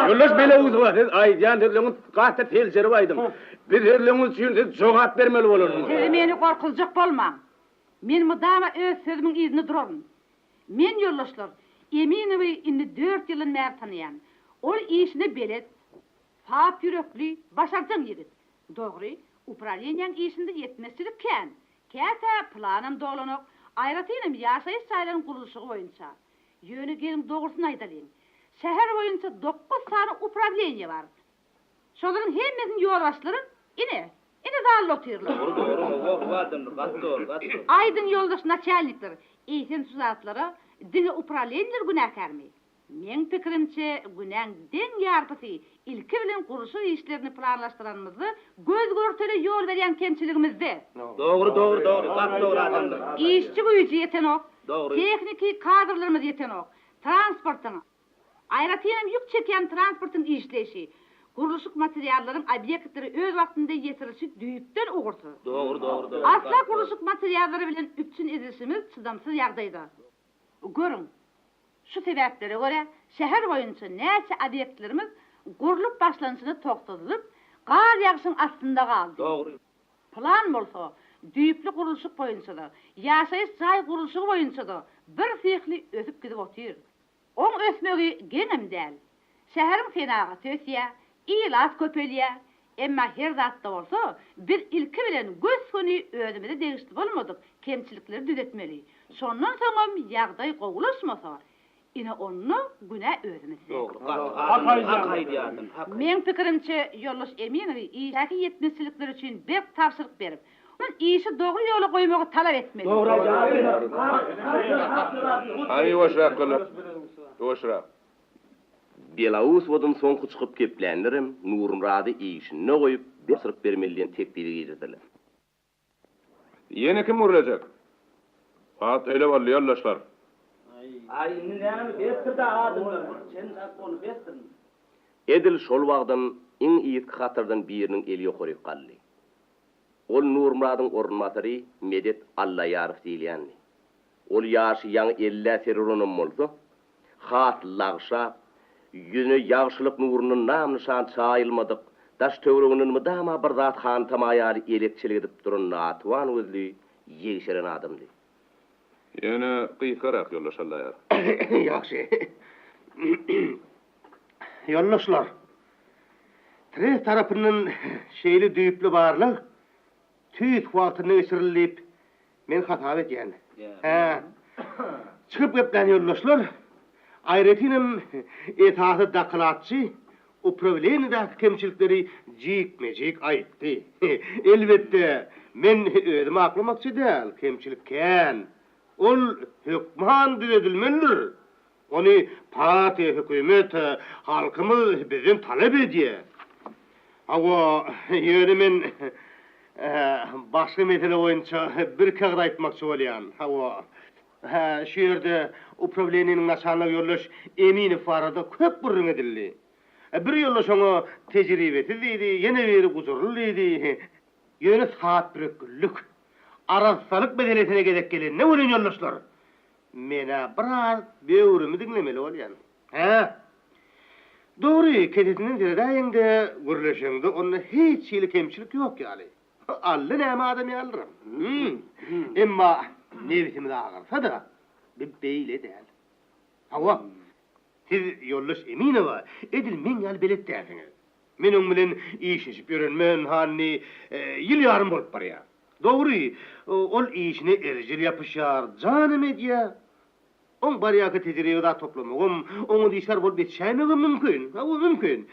Yoldaş Begoğuzova. Aýdýan döwletiň gaýta felçeri baýdym. Bir herleňiz üçin jogap bermeli bolarmy? Siz meni gorkuljak bolmaň. Men mudama öz sözümiň izini durarym. Men yoldaşlar Eminowy indi 4 ýyl näme tanıyan. Ol işini belet, sap yürekli, başarjak ýigit. Dogry, upravleniýan işinde ýetmezçilik kän. Käte planym dolanak, aýratynam ýaşaýyş saýlaryň gurulşy boýunça. Ýöne gelim dogrusyny aýdalym. Şäher boýunça 9 sany upravleniýa bar. Şolaryň hemmesini ýolbaşlary ine dal otyrlar. Aydın yoldaş naçalnikler, eýsen suzatlary, dini upravleniýler günäkärmi? Men pikirimçe günäň den ýarpysy ilki bilen guruşy işlerini planlaşdyranymyzy göz görteli ýol berýän kemçiligimizde. Doğru. İşçi güýji ýetenok, tekniki kadrlarymyz ýetenok, transportyň, aýratynam ýük çeken transportyň işleşi, gurulşyk materiallaryň obyektleri öz wagtynda ýetirilişi düýükden ugurty. Doğru. Asla gurulşyk materiallary bilen üpçün edilişimiz çydamsyz ýagdaýda. Görüň, şu sebäplere görä şäher boýunça näçe obyektlerimiz gurulup başlanşyny toktadylyp, gar ýagşyň astynda galdy. Doğru. Plan bolsa, düýükli gurulşyk boýunça da, ýaşaýyş jaý gurulşygy boýunça da bir sehli ösüp gidip otyr. Oň ösmegi geňem däl. Şäheriň fenaga tösýär, ilas köpelýär. Emma her zatda bolsa, bir ilki bilen göz sony özümizde degişli bolmadyk, kemçilikleri düzetmeli. Şondan soňam ýagdaý gowulaşmasa, ine onu güne özümizde. Men pikirimçe Yoldaş Eminowy işäki ýetmezçilikler üçin bek tapşyryk berip, onun işi dogry ýola goýmagy talap etmeli. Ýowaşrak. Beloğuzowdan soňky çykyp keplenlerim Nurmurady işine goýup tapşyryk bermeliýän teklibi ýerdiler. Ýene kim urulacak? Hat öyle bolýar yoldaşlar. Edil şol wagtdan iň ýetki hatyrdan biriniň eli ýokaryp galdy. Ol Nurmuradyň ornmatary Medet Allaýarow diýilýänli. Ol ýaşy ýaňy 50 serurunun bolsa, hat lagşa, ýüne ýagşylyk nurunyň namnyşan çaýylmadyk, daş töwreginiň mydama bir zat han tamaýaly elekçilik edip duran natwan özli ýeşeren adamdy. Ýene gysgarak yoldaş Allaýar. Yaxşı. Yoldaşlar. Tres tarapynyň şeýli düýüpli barlyk tüýt wagtyny geçirilip men hatap etýän. Çykyp geplen yoldaşlar. Aýratynam etaty daklatçy upravleniýa kemçilikleri jik aýtdy. Elbetde men özüm aklamakçy däl, kemçilik kän. Ol hükman düzedilmelidir. Onu parti, hükümet, halkımız bizden talep edýär. Awa ýöne men başga mesele boýunça bir kagda aýtmakçy bolýan. Awa şu ýerde upravleniýanyň naçarlyk Yoldaş Eminow barada köp gurrun edildi. Bir ýoldaş oňa tejribesiz idi, ýene biri guzurly idi. Ýöne saat bir güllük. Arasalyk bedeletine gedek gelen ne bolýan yoldaşlar? Mena biraz beýürimi dinlemeli bolýan. Dogry, kedetiniň diýerinde gurleşende onda hiç ýyly kemçilik ýok ýaly. Alla näme adam ýaldyram. Emma nebitimi de agyrsa da bir beýle däl. Hawa, siz Yoldaş Eminow edil men ýaly belet däsiňiz. Menin bilen işleşip yürünmen hanni yıl yarım bolup barýar. Dogry, ol işine erjil yapışar, canım edýär. On barýaky tejribede toplamagym, oňa diýişler bolup geçýärmegi mümkin. Ha, bu mümkin.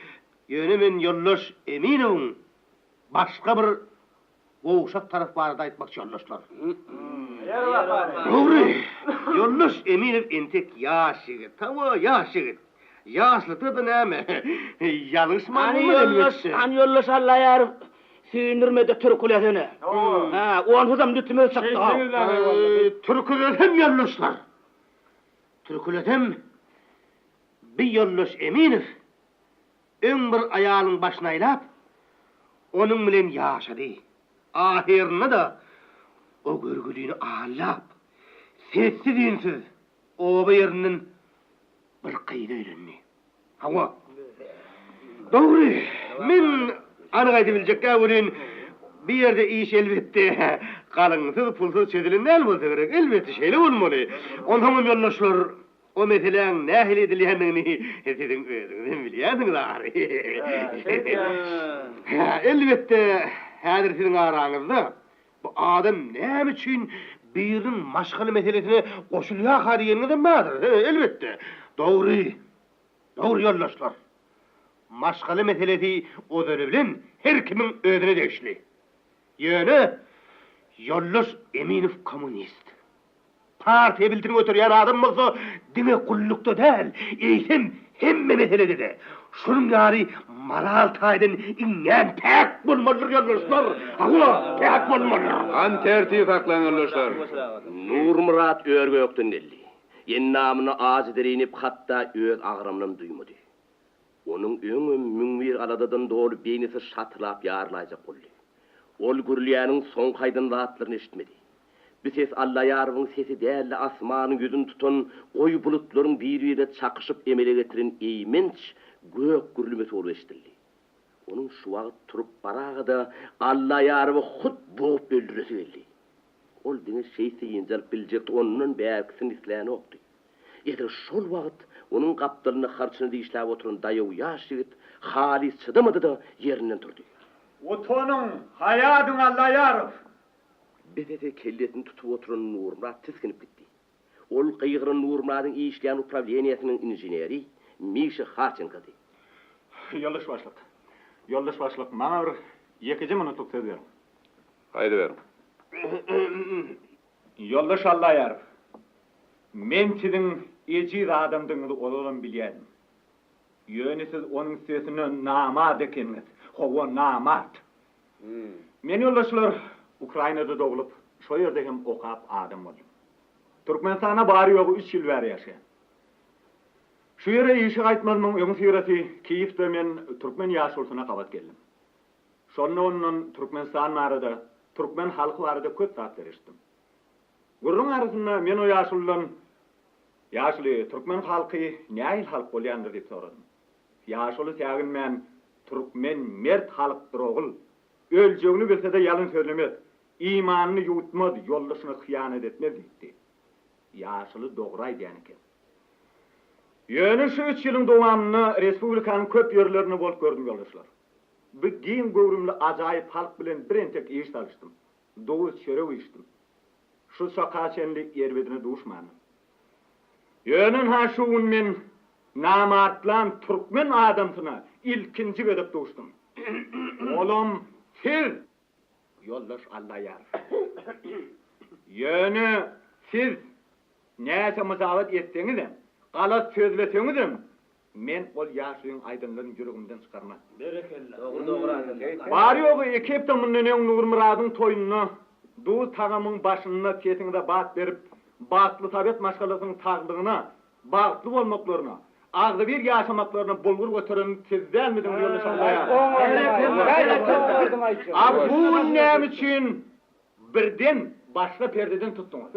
Ýöne men Yollaş Eminow başga bir gowşak taraf barada aýtmakçy Yollaşlar. Dogry, Yollaş Eminow entek ýaş ýigit, tama ýaş ýigit. Ýaşlydy da näme? Ýalysmanmy elbetde. An Yollaş Allaýar süýnürmede türküledini. Ha, onsuzam dütüme çykdy. Türküledem Yollaşlar. Türküledem bir Yollaş Eminow öň bir aýalyň başyna aýlap, onuň bilen ýaşady. Ahirine da o görgüdüğünü ağırlap, sessiz insiz, oba yerinden bir kıydı öýrenni. Hava. Doğru, men anyk aýdybiljek gäwrin bir yerde iş elbette, kalınsız pulsuz çözülen näme bolsa gerek, elbette şeýle bolmaly. Ondan Yollaşlar o meseleň nähil edilýändigini siziň özüňizden bilýärdiňizler. Elbette, häzir siziň araňyzda bu adam näme üçin birinin maşgaly meselesine goşulýar diýenigden bädir. Elbette. Dogry. Dogry Yollaşlar. Maşgaly meselesi o bilen her kimin özüne degişli. Ýöne Yollaş Eminow kommunist. Partiýa bildirip oturýan adam bolsa, demek gullukda däl, eýsem hemme meselede de. Şunun ýary maral taýdan iňen täk bolmalydyr Yollaşlar. Hawa, täk bolmalydyr. An tertip aklaň Yollaşlar. Nurmurat örgökden geldi. Yen namyny az ederinip hatda öz agramyndan duýmady. Onuň öňü müňbir aladadan dolup beýnisi şatlap ýarlaýjak boldy. Ol gürlýäniň soň haýdan zatlaryny eşitmedi. Bir ses Allaýaryň sesi däl asmanyň ýüzüni tutan goý bulutlaryň bir-birine çakışyp emele getiren eýmenç gök gürlemesi bolup eşitildi. Onuň şu wagt turup baragada Allaýary hut bolup öldüresi geldi. Ol diňe şeýse ýenjal biljekdi, ondan bäkisini isläni okdy. Ýa-da şol wagt onuň gapdalyny harçyny diýişläp oturan daýaw ýaş ýigit halis çydamady da ýerinden turdy. Otonuň hayadyň Allaýaryw. Bedede kelletini tutup oturan Nurmurat tiskinip gitdi. Ol qyýgyran Nurmuratyň işleýän upravleniýasynyň inженери Misha Harchenkady. Yollaş başlyk, maňa bir 2 minutluk söz ber. Haýdy ber. Yollaş Allaýaryw. Men siziň ejir adamdyňyzy oladan bilýärdim. Ýöne siz onuň sesini namad ekeniňiz. Howa namad. Men Yollaşlar Ukrainada doğulup, şo ýerde hem okap adam boldum. Türkmenistana bary ýogy 3 ýyl bäri ýaşaýan. Şu ýere işi aýtmadyň öňü süreti Kiýewde men türkmen ýaşulsyna gabat geldim. Şondan Türkmenistan arada, türkmen halky arada köp zatlar eşitdim. Gurrun arasynda men o ýaşuldan ýaşly türkmen halky näil halk bolýandyr diýip soradym. Ýaşuly tägin men türkmen mert halkdyr ogul. Öljegini bilse de yalın söylemez. İmanını yutmaz, Yollaşyna hıyanet etmez diýdi. Ýaşuly dogry diýenike. Ýöne şu 3 ýylyň dowamyny respublikanyň köp ýerlerini bolup gördüm Yollaşlar. Bir giň gowrumly ajaýyp halk bilen bir entek iş talışdym. Dowuz şerew işdim. Şu sakaçenlik ýerbedine duşman. Ýöne ha şu men namartlan türkmen adamsyna ilkinji edip duşdum. Olam siz Yollaş Allaýar. Ýöne siz näçe musabat etseňizem, galat sözleseňizem, men ol ýaşlyň aýdynlygyny ýüregimden çykarma. Berekella. Dogry. Bary ýogy iki hepde mundan öň Nurmuratyň toýunyna duz tagamyň başyna kesiňde bat berip, bagtly tabet maşgalasynyň taglygyna, bagtly bolmaklaryna, ağzı bir yaşamaklarına bulgur götüren sizden midir Yollaş Allaýar? Bu näme üçin birden başka perdeden tuttuňuz?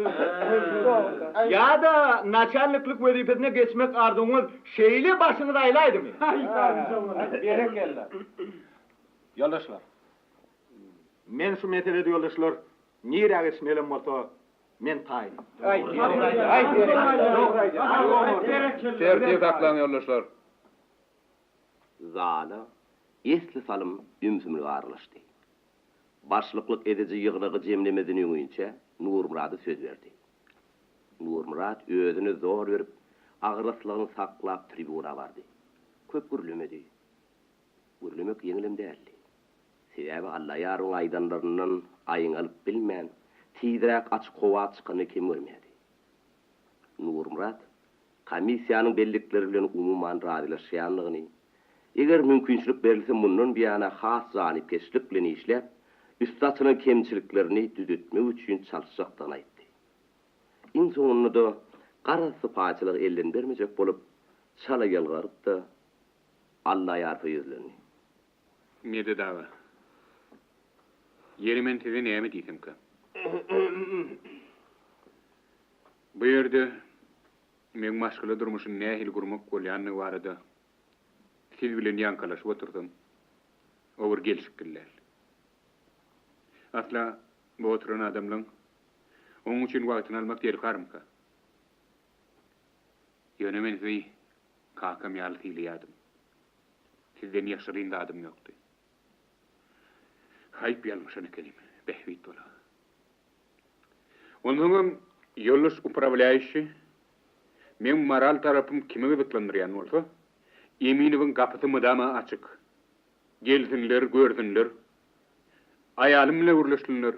Ya da naçalniklik wezipesine geçmek ardyňyz şeýle başyňyz aýlaýdymy? Yollaşlar. Men şu meselede Yollaşlar nirä geçmelem bolsa men taýyn. Tertip aklaň Yollaşlar. Zala esli salım ümsümlüge arlaşdy. Başlyklyk edici ýygnagy jemlemedini öňünçe Nurmurada söz berdi. Nurmurad özüni zor berip, agyryslygyny saklap tribuna bardy. Köp gürlemedi. Gürlemek ýeňilim däldi. Sebäbi Allah ýaryň aýdanlaryndan aýyň alyp bilmän, tiýdirek açyk howa çykyny kim görmedi. Nurmurad komissiýanyň bellikleri bilen umuman razylaşýanlygyny, eger mümkinçilik berilse mundan biýana has zanipkeşlik bilen işläp, üstadynyň kemçiliklerini düzeltmek üçin çalışjakdan aýtdy. Iň soňunda da gara sypaçylyk elden bermejek bolup, çala gelgarypdy. Allah ýarpy ýüzlerini. Mede dawa. Yerimen teze näme diýsimkä? Bu ýerde men maşgula durmuşyň nähil gurmak bolýany barada. Siz bilen ýankalaşyp oturdum. Owur gelşikler. Asla bu oturan adamlaň oň üçin wagtyny almak diýer garmka. Ýöne men sizi kakam ýaly tiýleýärdim. Sizden ýaşaryn da adam ýokdy. Haýp ýalmaşan ekenim, behwit bola. Onuň ýolluş upravляющий men moral tarapym kime gıdıklandıryan bolsa, eminiň gapysy mydama açyk. Gelsinler, görsünler. Ayalym bilen urlaşsynlar.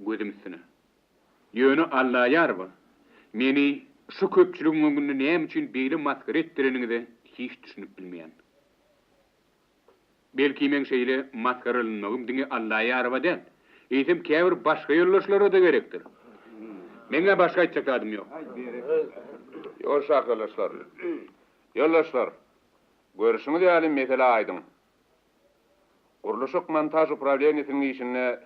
Gözüm üstüne. Ýöne Allah ýarby. Meni şu köpçüligiň öňünde näme üçin beýle maskar etdireniňi hiç düşünüp bilmeýän. Belki men şeýle maskaralynmagym diňe Allah ýarby den. Eýsem käbir başga ýollaşlara da gerekdir. Menge başga aýtjak adam ýok. Ýoş arkadaşlar. Ýollaşlar. Görüşüňiz ýaly mesele aýdyň. Guruluşyk montaj upravleniýasynyň işine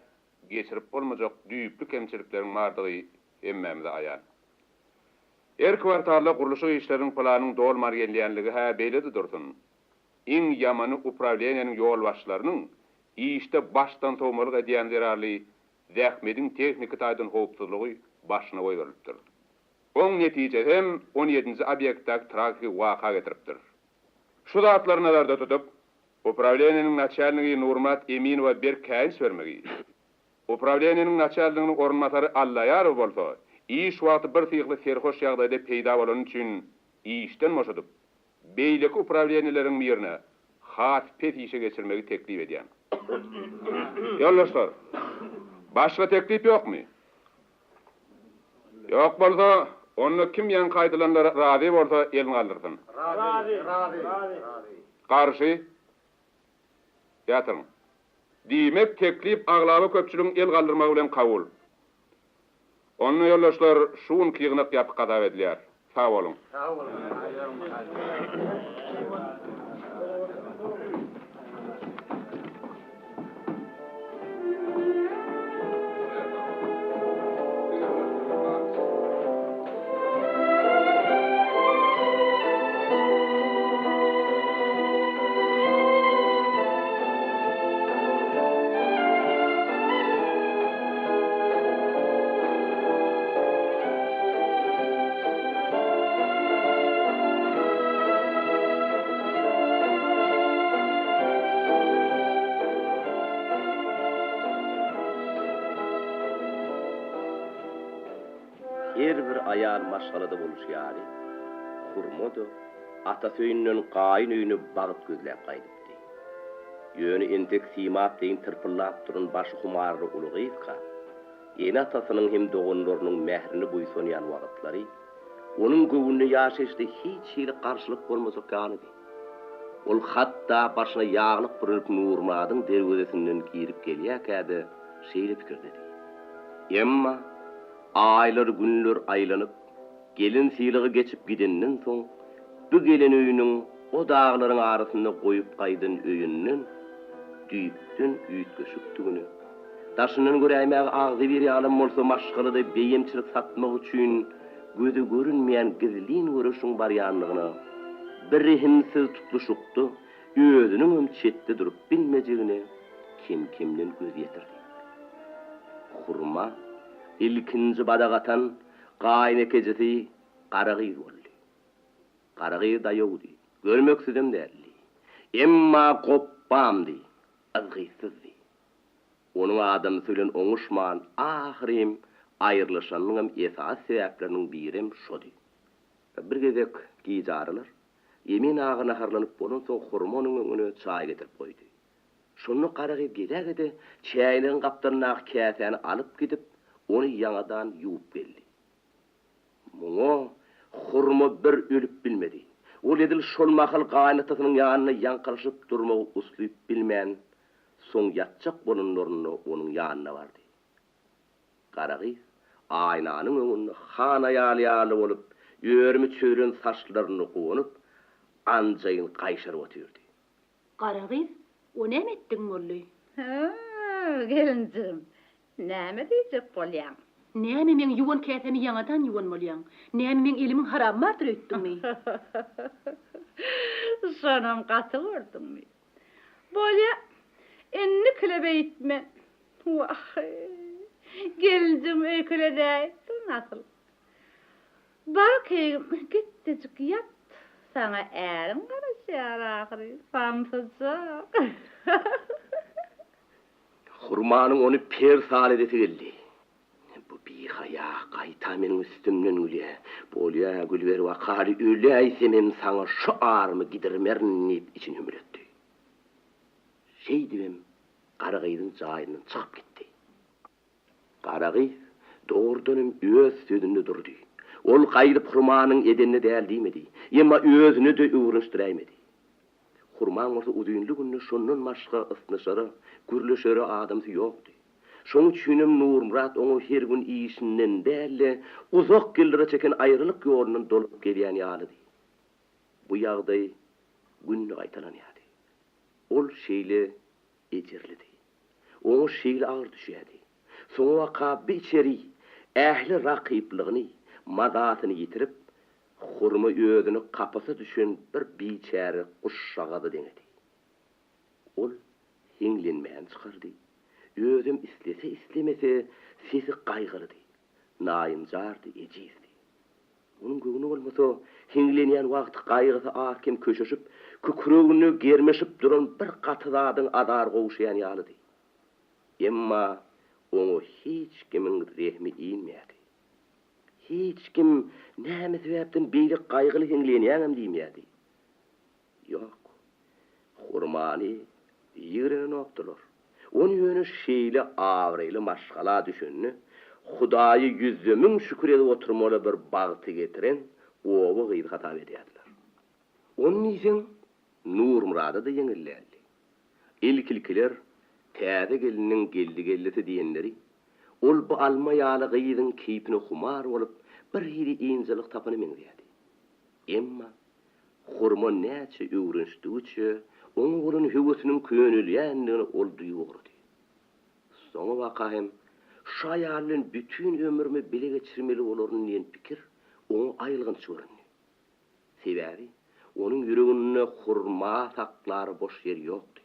geçirip bolmajak düýüplü kemçilikleriň bardygy emmemde aýan. Her kwartalda guruluşyk işleriň planyň dolmar gelýänligi ha beýledi dursun. Iň ýamany upravleniýanyň ýol başlarynyň işde başdan towmalyk edýän zerarly zähmediň tehnik taýdan howpsuzlygy başyna goýulupdyr. Oň netijede hem 17-nji obýektdäki tragik waka getiripdir. Şu zatlaryny nazarda tutup, upravleniýanyň начальнigi Nurmat Eminowa bir käýiş bermegi. Upravleniýanyň начальнигiniň ornmatary Allah ýary bolsa, iş wagty bir syýkly serhoş ýagdaýda peýda bolan üçin işden moşadyp, beýleki upravleniýaleriň ýerine has pet işe geçirmegi teklip edýän. Ýollaşlar, başga teklip ýokmy? Ýok bolsa, onu kim ýan gaýdylanlara razy bolsa elini aldyrsyn. Razy. Garşy. Ýatyryň. Diýmek teklip aglaby köpçüligiň el galdyrmagy bilen kabul. Onu ýollaşlar şuň kygnyk ýapyp gadap edilýär. Sag bolun. Her bir aýal maşgalada boluşýary. Hurmady, ata söýünden gaýyn öýüne bagyt gözläp gaýdypdy. Ýöne entek simap deň tırpyllap duran başı humarly Ulugyka, ýene atasynyň hem doganlarynyň mehrini buýsanýan wagtlary, onuň göwünde ýaşaşdy hiç şeýle garşylyk bolmasa ganydy. Ol hatda başyna ýaglyk buryp Nurmadyň derwezesinden girip gelýärkäde şeýle pikirdedi. Emma aylar günler aylanyp, gelin syýlygy geçip gidenden soň, bu gelin öýüniň o dağlaryň arasynda goýup gaýdyn öýünden düýpden üýtgeşikdigini, daşynyň göräýmäge agzy bir ýalym bolsa maşgalada beýemçilik satmak üçin göze görünmeýän gizlin görüşüň barýanlygyny, bir rehimsiz tutuşukdy, özüniň çetde durup bilmejegini kim-kimden göz ýetirdi. Hurma ilkinji badagatan gaýne kejesi garagy boldy. Garagy da ýokdy. Görmeksizem däldi. Emma gop bamdy, azgysızdy. Onun adam söylen oňuşman ahirem aýrylşanyň esas sebäpleriniň birim şodi. Bir gezek giýjarlar, Emin agyna harlanyp bolan soň hormonyň öňüne çaý getirip goýdy. Şonu garagyp gidägede çaýlyň gapdaryna käsäni alyp gidip, onu ýaňadan ýuwup geldi. Muňa horma bir ölüp bilmedi. Ol edil şol mahal gaýnatynyň ýanyna ýanqaryşyp durmagy uslyp bilmän, soň ýatjak bolanlaryny onuň ýanyna bardy. Garagy aýnanyň öňünde hana ýaly bolup, ýörmi çören saçlaryny gowunup, anjaýyn gaýşaryp otyrdy. Garagy, o näme etdiň molly? Gelincim, näme diýjek bolýan? Näme men ýuwan käsemi ýaňadan ýuwan bolýan? Näme men elimiň haram bardyr etdiňmi? Şonam gaty gördüňmi? Bolýa, enni kilebe itme. Wah, gelincim öýküledäýdi nasyl. Balki gitdik ýat. Sana ärim garaşýar ahyry, famsızak. Hurmanyň onu per sal edesi geldi. Bu bihaýa gaýta meniň üstümden gülýär. Bolýa gülber wakary öleýsemem saňa şu army gidirmerin için ümretdi. Şey diýem, Garagyň jaýyndan çykyp gitdi. Garagy doğrudan öz sözünde durdy. Ol gaýryp hurmanyň edenine däl diýmedi. Emma özüne de öwrüşdiräýmedi. Hurman bolsa udynly günni şondan başga ysnyşary, gürleşeri adamsy ýokdy. Şoň üçinem Nurmurat oňa her gün işinden däl, uzak gildire çeken aýrylyk ýolundan dolup gelýän ýalydy. Bu ýagdaý günni gaýtalanýardy. Ol şeýle ejirlidi. Oňa şeýle agyr düşýärdi. Soňa waka biçeri ähli rakyplygyny, madatyny ýitirip, hurma özüni kapasa düşen bir biçäri guşşagady deňedi. Ol hinglenmän çykardy. Özüm islese islemese sesi gaýgyrdy. Naýynjardy, ejizdi. Onuň göňüne bolmasa hinglenýän wagt gaýgysy akim köşeşip, kükregini germeşip duran bir gatydadyň adar gowşaýan ýalydy. Emma oňa hiç kimiň rehmi iýilmedi. Hiç kim näme sebäpden beýle gaýgyly hinglenýänem diýmedi. Ýok. Hurmany ýerine noktalar. Onu ýöne şeýle awryly maşgala düşünni, Hudaýy yüzümiň şükür edip oturmaly bir bagty getiren oba gyýdy hata edýärler. Onun için Nurmurada da ýeňilländi. İlkilkiler täze geliniň geldi diýenleri, ol bu alma ýaly gyýdyň keypine humar bolup bir hiri ýynjylyk tapany meňdädi. Emma hurma näçe öwrünçdüçe, onuň bolun höwesiniň könülýändigini ol duýurdy. Soňa wakahem şu aýalyň bütün ömrümi bile geçirmeli bolaryn diýen pikir oňa aýylgyn çöwürdi. Sebäbi onuň ýüreginde hurma taklary boş yer ýokdy.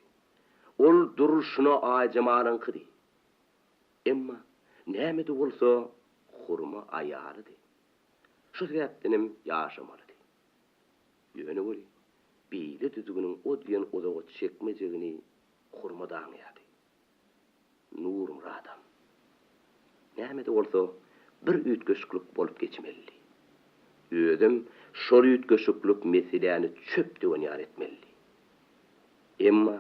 Ol duruşuna aýjamalyňky. Emma näme de bolsa hurma aýalydy. Şu sebäpdenim ýaşamalydy. Ýöne bol, beýle düzgüniň odýan odaga çekmejegini hurmadan ýady. Nurmuradam. Näme de bolsa bir ütgeşiklik bolup geçmeli. Özüm şol ütgeşiklik meseleni çöp döňýär etmeli. Emma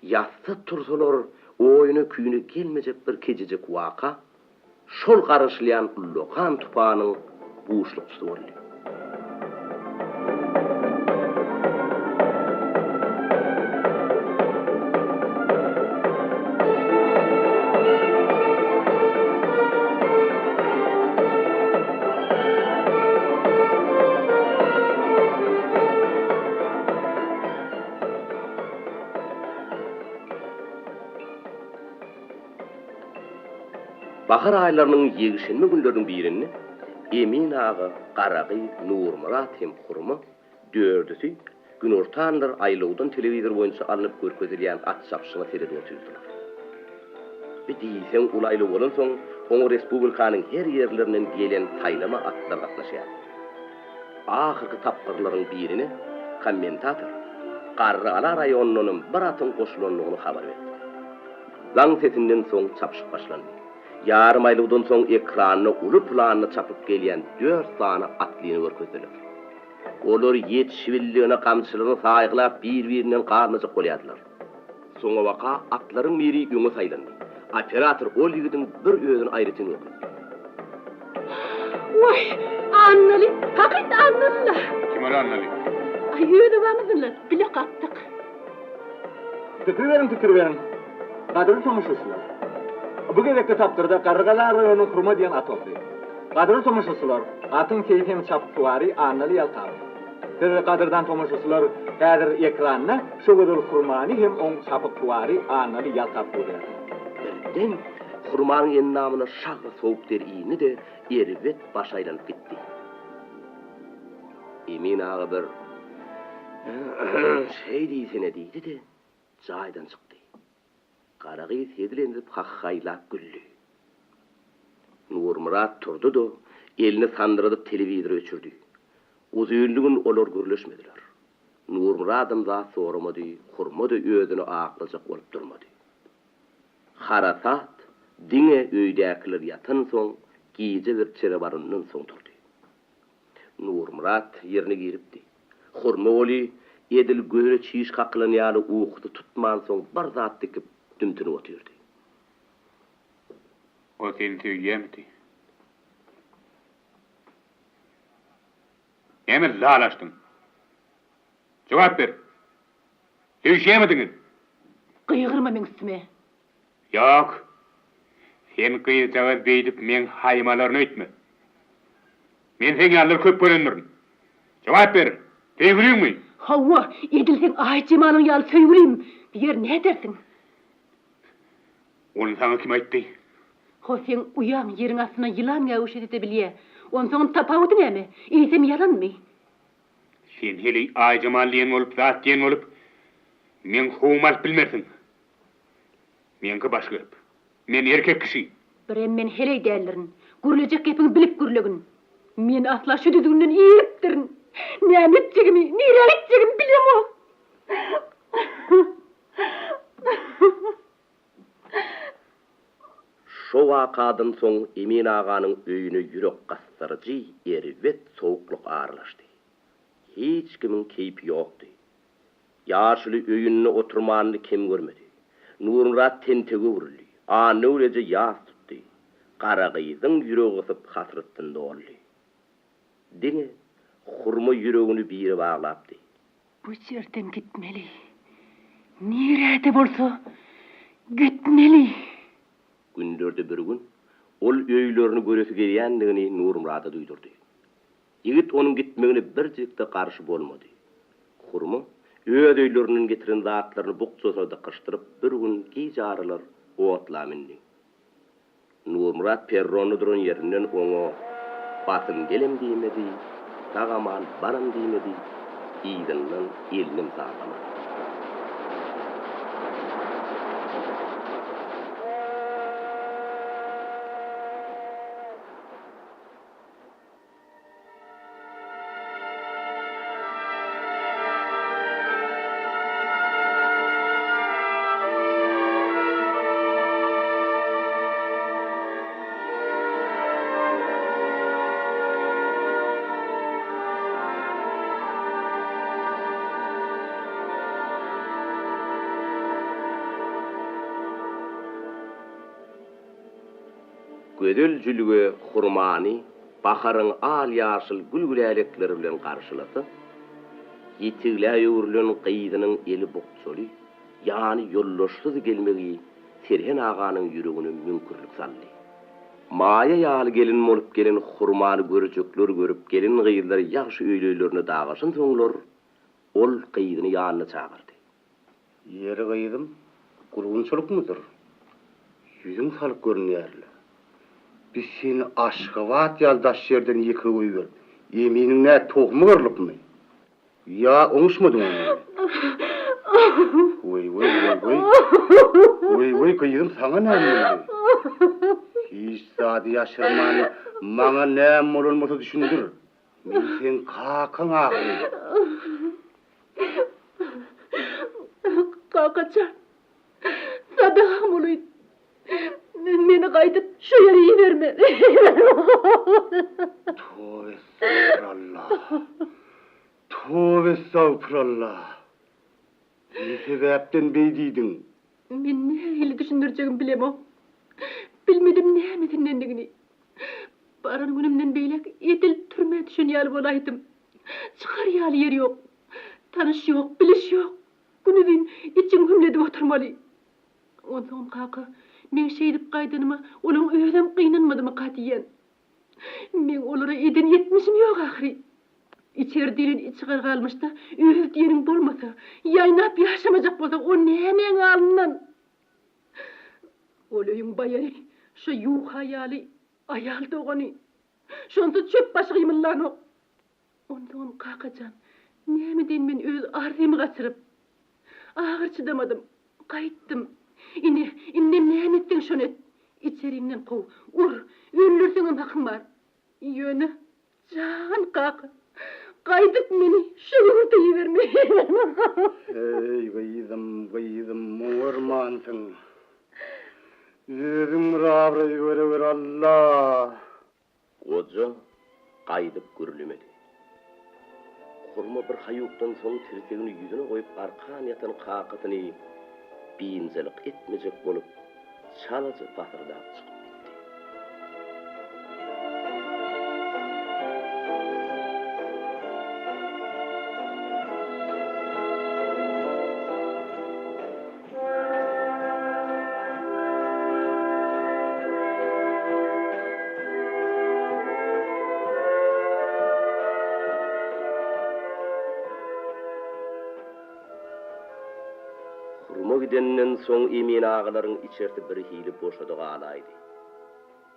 ýatsa tursalar oýuna küýüne gelmejek bir kejejek waka şol garaşlyan lokan tupanyň buşlukçysy boldy. Bahar aýlarynyň ýegişenme günleriniň birini Emin ağa, Garagy, Nurmurat hem Hurma dördüsi gün ortaanlar aýlawdan telewizor boýunça alınıp görkezilýän at çapşyna seredip otyrdylar. Bir diýsen ulayly bolan soň oňa respublikanyň her ýerlerinden gelen taýlama atlar gatnaşýar. Ahyrky tapgyrlaryň birini kommentator Qarrala rayonunun bir atın koşulanlığını haber verdi. Lan sesinden soň çapşyk başlandy. Yarım aýlydan soň ekranyna uly planyny çapyp gelýän 4 tane atlyny görkezdiler. Olar ýetişbildigine kamçylygyny saýglap bir-birinden garnyjyk bolýardylar. Soňa waka atlaryň biri öňe saýlandy. Operator ol ýigidin bir özüni aýrytyny görkezdi. Oy, Annali, haqiqat Annali. Kim ol Annali? Aýydy bamyzlar, bile qatdyk. Tükür verin. Kadırın sonuçlusular. Bu gezekte taptırda Qarragalar rayonunun Hurma diyen at oldu. Kadırın sonuçlusular, atın keyfem çapıtvari Annali Yaltav. Siz Kadırdan sonuçlusular, Kadir ekranına şu kadar Hurmani hem on çapıtvari Annali Yaltav koyuyor. Birden Hurmanyň ennamyna şağı soğuk der iýini de erwet baş aýlanyp gitdi. Emin ağa bir şey diýsene diýdi de jaýdan çykdy. Qaragy sedilendip haýlap güldü. Nurmurat turdu da elini sandyryp telewizor öçürdi. Uzunlugyn olar görleşmediler. Nurmuratym da sormady, Hurma da özüni aqlyjak bolup durmady. Harasat diňe öýdäkiler ýatan soň giýje bir çere baryndan soň turdy. Nurmurat ýerine giripdi. Hurma oly edil göre çiş kaklanýaly uwukdy tutman soň bir zat dikip dümtünüp oturdy. O seni söýýärmidi? Näme lalaşdyň? Jogap ber. Söýýärmidiňiz? Qyýgyrma men üstüme. Ýok. Sen kıyı cevap beýdip men haýmalaryny öýtme. Men sen ýaly köp görendirin. Jogap ber. Söýgürüňmi? Hawa, edilsen aýjymanyň ýaly söýgülim. Bir ne dersin? Onu sana kim aýtdy? Ho sen uyan ýeriň astyna ýylan ýaşy ete bilýär. Onsoň tapawdy näme? Eýsem ýalanmy? Sen heli aýjymanlyň bolup, zat diýen bolup, men howmal bilmersiň. Menki başgap. Men erkek kişi. Birem men heley dällerin. Gürlejek gepini bilip gürlegin. Men asla şu düdüğünden iyiptirin. Näme etjegimi, nire etjegimi bilem o. Şo wakadan soň Emin aganyň öýüne ýürek gastyrjy erwet sowukluk aralaşdy. Hiç kimin keýpi ýokdy. Ýaşly öýünde oturmanyny kim görmedi. Nurmurat tentege urildi. Anurece ýas tutdy. Qaragyzyň ýüregi ýysyp hasratdan doldy. Diňe Hurma ýüregini biri baglapdy. Bu ýerden gitmeli. Nirede bolsa gitmeli. Gündörde bir gün ol öýlerini göresi gelýändigini Nurmurata duýdurdy. Ýigit onuň gitmegine birjekde garşy bolmady. Hurma öýde öýleriniň getiren zatlaryny bukçasada qıştyryp bir gün giýjarlar otla mindi. Nurmurat perronu duran ýerinden oňa batym gelem diýmedi, tagaman baram diýmedi, ýygynyň elinin sağlamady. Gödel jülüge Hurmany baharyň al ýaşyl gülgülälekleri bilen garşylasy, ýetigler ýöwürlen gyýdynyň eli bukçaly, ýani ýollaşsyz gelmegi Serhen aganyň ýüregine mümkinlik saldy. Maýa ýaly gelin bolup gelen Hurmany görjekler görüp gelin gyýdylar ýaşy öýleýlerini dagaşyn soňlar, ol gyýdyny ýanyna çagyrdy. Ýeri gyýdym, gurgunçylykmydyr? Ýüzüň salyp görünýärli. Biz seni aşgabat ýaldaş ýerden ýeke goýup, ýeminiň nä toğmurlypmy? Ya oňuşmadyň onu? Oy, gyýdym saňa näme? Hiç zady ýaşyrmany, maňa näme bolmasa düşündir. Men sen kakaň agly. Kakacan. Sadağım olaydı. Meni qaytıp şu yere yiverme. Tövbe estağfurullah. Tövbe estağfurullah. Ne sebepten beydiydin? Men nähili düşündürjegim bilemem. Bilmedim nämesindendigini. Baran günümden beylek etil türme düşünýäl bolaydım. Çıkar ýaly yer yok. Tanış yok, biliş yok. Günübin içim hümledip oturmaly. Ondan kaka, men şeýdip gaýdanyma, olaň özüm gynanmadymy gatiýen. Men olara eden yetmişim yok ahiri. İçer dilin içi galmışda, öz diyenin bolmasa, yaynap yaşamajak bolsa, o nämen alından? Olayın bayarı, şu yuh hayali, ayal doğany. Şonda çöp başı gymyllan. Ondan kakacan, nämeden men öz arzymy gaçyryp, ağır çydamadım, gaýtdym. Indi nämetden şonet, içerimden kow, öldürseňem hakyň bar. Ýöne, can kaka. Qaydıp meni şöyle deyiverme. Ey gıydım, muğurmansın. Yüzüm murabrayı göre Allah. Oca qaydıp gürlemedi. Kurma bir hayuktan soň tirkegini yüzüne koyup arkan yatan kakatyny biýinjelik etmejek bolup çalajy batyrda çykyp gitdi. Gidenden soň emin ağalaryň içerti bir hili boşadyk alaydy.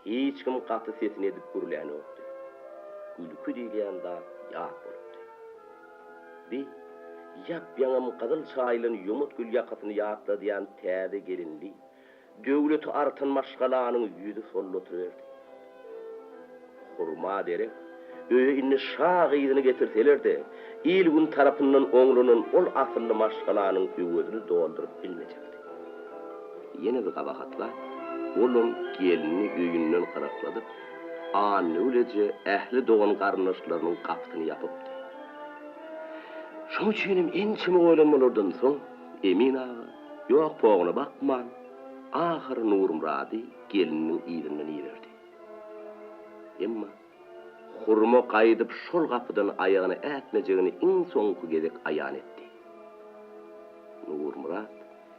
Hiç kim gaty sesini edip gürlän ýokdy. Gülkü diýen da ýat bolupdy. Bi ýap-ýaňam gazyl çaýlyny ýumut gül ýakatyny ýatla diýen täze gelinli, döwleti artan maşgalanyň ýüzi solluturerdi. Hurma derek, öýe inni şagyzyny getirseler-de, il gün tarapyndan oňlunun ol asylly maşgalanyň öwüzini doldurup bilmejekdi. Ýene bir gabahatla, olum gelini öýünden garakladyp, anulece ähli dogan garnaşlarynyň gapyny ýapypdy. Şoň üçin ençimi oýlanmalardan soň, emin ağa, ýok poğuna bakman, ahir Nurmurady geliniň ýerinden ýerdi. Emma Hurma qaydyp şol gapydan aýagyny ätmejegini iň soňky gezek aýan etdi. Nurmurat,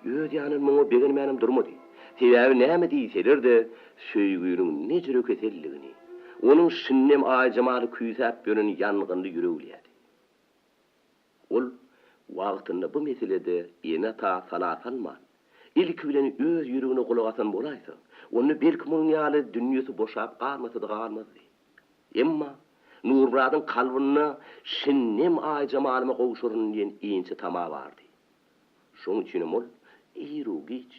öz ýanyny muňa begenmänim durmady. Sebäbi näme diýseler-de, söýgüýüniň neje röketelligini, onuň şinnem aýjamaly küýsäp bölen ýangyny ýüreglýädi. Ol wagtyny bu meselede ýene ta salatanman. İlki bilen öz ýüregine gulak atan bolaýsa, onu belki muň ýaly dünýesi boşap galmady. Emma Nurmurat'ın kalbine şinnem aýjamalyma gowşuryn diýen iňçe tama bardy. Şoň üçin ol iýrugiç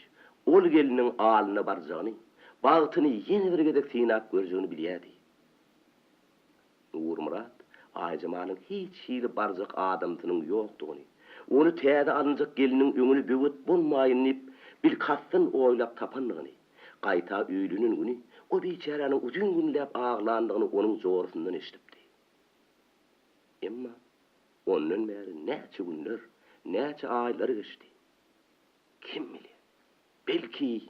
ol geliniň alyna barjagyny, bagtyny ýene bir gezek synap görjegini bilýärdi. Nurmurat aýjamalyň hiç hili barjak adamtynyň ýokdugyny, onu täze alynjak geliniň öňüni böwet bolmaýynyp bil kasdyn oýlap tapanlygyny, gaýta öýlünün güni o biçaranyň uzun günläp ağlandygyny onuň jorusundan eşitipdi. Emma ondan bäri näçe günler, näçe aýlar geçdi. Kim bilir? Belki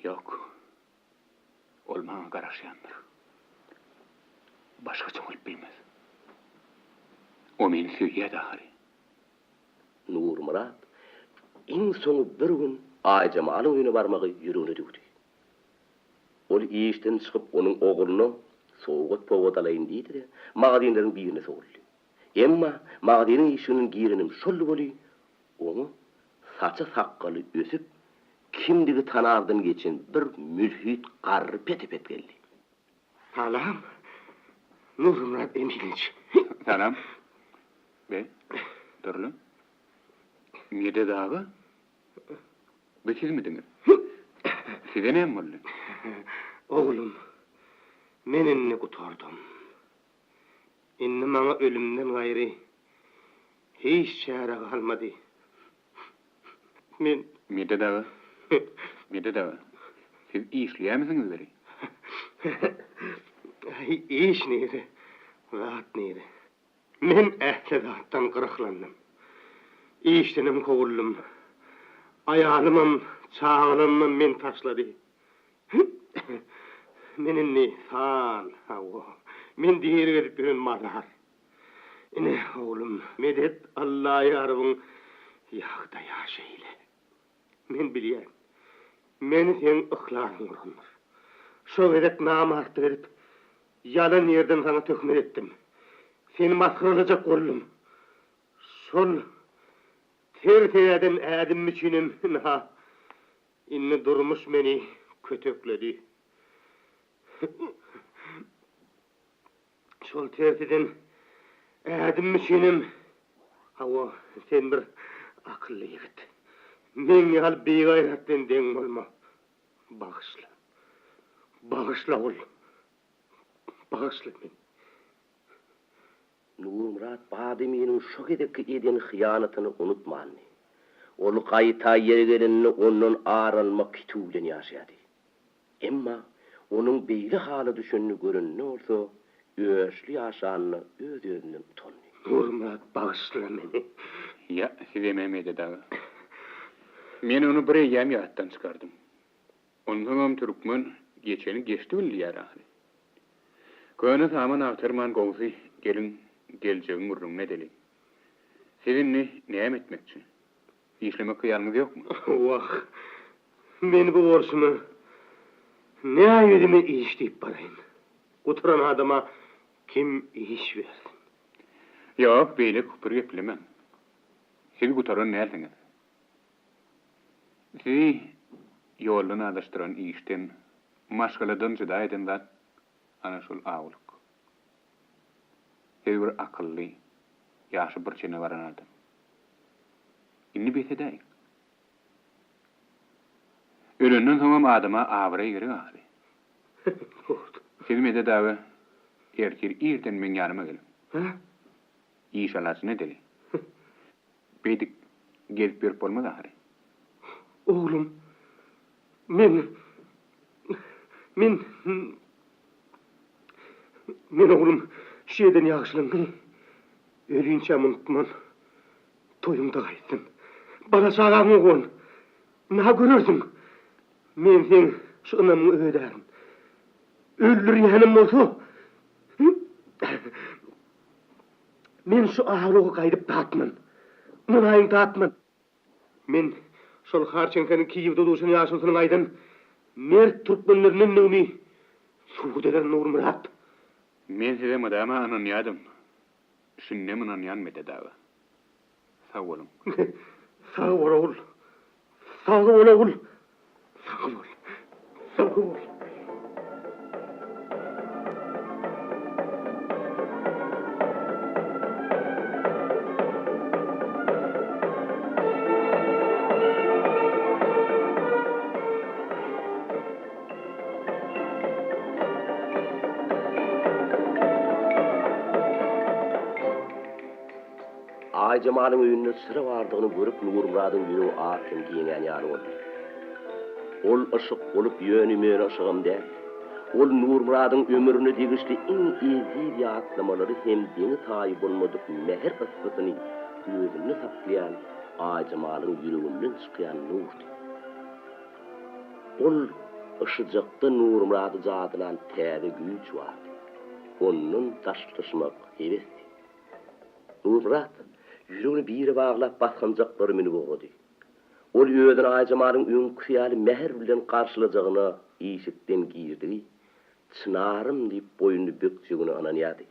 Yok. Ol maňa garaşýandyr. Başgaça bolup bilmez. O meni söýýär ahary. Nurmurat iň soňy bir gün aýjamalyň öýüne barmagy ýüregine dökdi. Ol işten çykyp onuň ogluny soğuk pogodalayın diýdi de, magdynlaryň birine soruldy. Emma magdynyň işiniň girenim şol boli, onu saça sakkaly ösüp, kimdigi tanardan geçen bir mülhit garry petepet geldi. Salam. Nurmurat Emiliç. Salam. Be, durlum. Nede dağı? Bitirmediňiz. Size näme boldy? Oğlum, men inni gutardym. Inni maňa ölümden gaýry hiç çäre galmady. Men Mide dağı. Mide dağı. Siz işleyemezsiniz beri. iş neydi? Rahat neydi? Men ehledattan kırıklandım. İştenim kovullum. Ayağımım, çağılımım men taşladı. Menin nisan, havo. Men diğer edip bir madar. İne oğlum, medet Allah'a yarabın yağda yaşayle. Men biliyem. Meni sen ıhların uğranır. Şo edip namartı edip, yalan yerden sana tökmet ettim. Seni maskaralacak oğlum. Sol terteyeden ädim müçinim, ha. İnni durmuş meni kötökledi. Sol terteden ädim müçinim, hava sen bir akıllı yigit. Men yal bir gayrattan den olma. Bağışla. Bağışla ol. Bağışla beni. Nurmurat Bademi'nin şok edip eden hıyanatını unutmanı. Olu kayta yeri gelenini onun ağranma kitublen yaşadı. Emma onun beyli halı düşününü görünne olsa, öğüşlü yaşanını öz-özünden utandı. Nurmurat bağışla beni. Ya, size Mehmet'e dağı. Men onu bir eyyam yattan çıkardım. Ondan Türkmen geçeni geçti bildi yarahı. Köyüne saman avtarman kovsi geleceğin vurrum ne deli. Sizinle neyem etmekçi? İşleme kıyarınız yok mu? Vah! Men bu borsumu ne ayedime iş deyip barayın. Oturan adama kim iş versin? Yok, beyle kupur geplemem. Siz kutaran nersiniz? Sizi yolunu adıştıran işten, maşgaladan cüda eden zat, ana şol ağılık. Siz bir akıllı, yaşı bir çene varan adam. İnni betedeyin. Ölünden sonra adama ağıraya geri ağırı. Siz mede dağı, erkir irten men yanıma gelin. İş alası ne deli? Beydik gelip berip olmaz ağırı. Oğlum, men oğlum şeyden yağışlandı. Ölünce unutman. Toyumda kayıttın. Bana sağlamı oğun. Ne görürsün? Men sen şu anamı öderim. Öldür yanım olsa. Men şu ağırlığı kaydıp dağıtman. Mınayın dağıtman. Men şol harçankanın Kiyiv'de oluşunu yaşılsının aydan Mert Türkmenlerinin nömi Suude'den Nurmurat. Men size madama ananyadım. Şinne mi ananyan mede dağı? Sağ olun. Sağ ol oğul. Sağ ol oğul. Sağ ol. Sağ ol. Ay Cemal'ın öýünde sıra bardığını görüp Nurmurat'ın yüreği ağırken giyinen ýaly boldy. Ol ışık bolup ýöni meni ışygym däl. Ol Nurmurat'ın ömrüne degişli iň ezil ýatlamaları hem deňi taýy bolmadyk mehr ıssysyny gözüne saklayan Ay Cemal'ın yüreğinden çykýan nurdy. Ol ışıjykda Nurmurat'y jadylan täze güýç bardy. Onun taşlaşmak hevesdi. Nurmurat yüreğini bir bağlap baskanjakları meni boğdy. Ol ýöden Ay Cemal'ın öňkü mehr bilen karşylajagyna işikden girdi. Çınarım diýip boyunly bökjegini ananýady.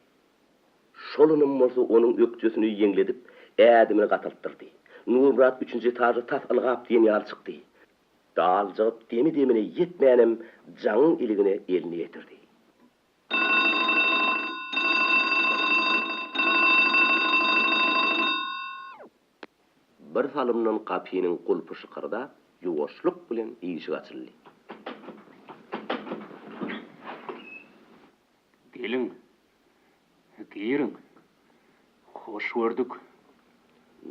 Şolunun bolsa onuň ökçesini ýeňledip ädimini gataltdyrdy. Nurmurat 3-nji etaja tas algap diýen ýaly çykdy. Daljyp demi-demine ýetmänem jaň iligine eline ýetirdi. Bir salımdan kapynyň gulpy şykyrda ýuwaşlyk bilen işik açyldy. Gelin. Girin. Hoş gördük.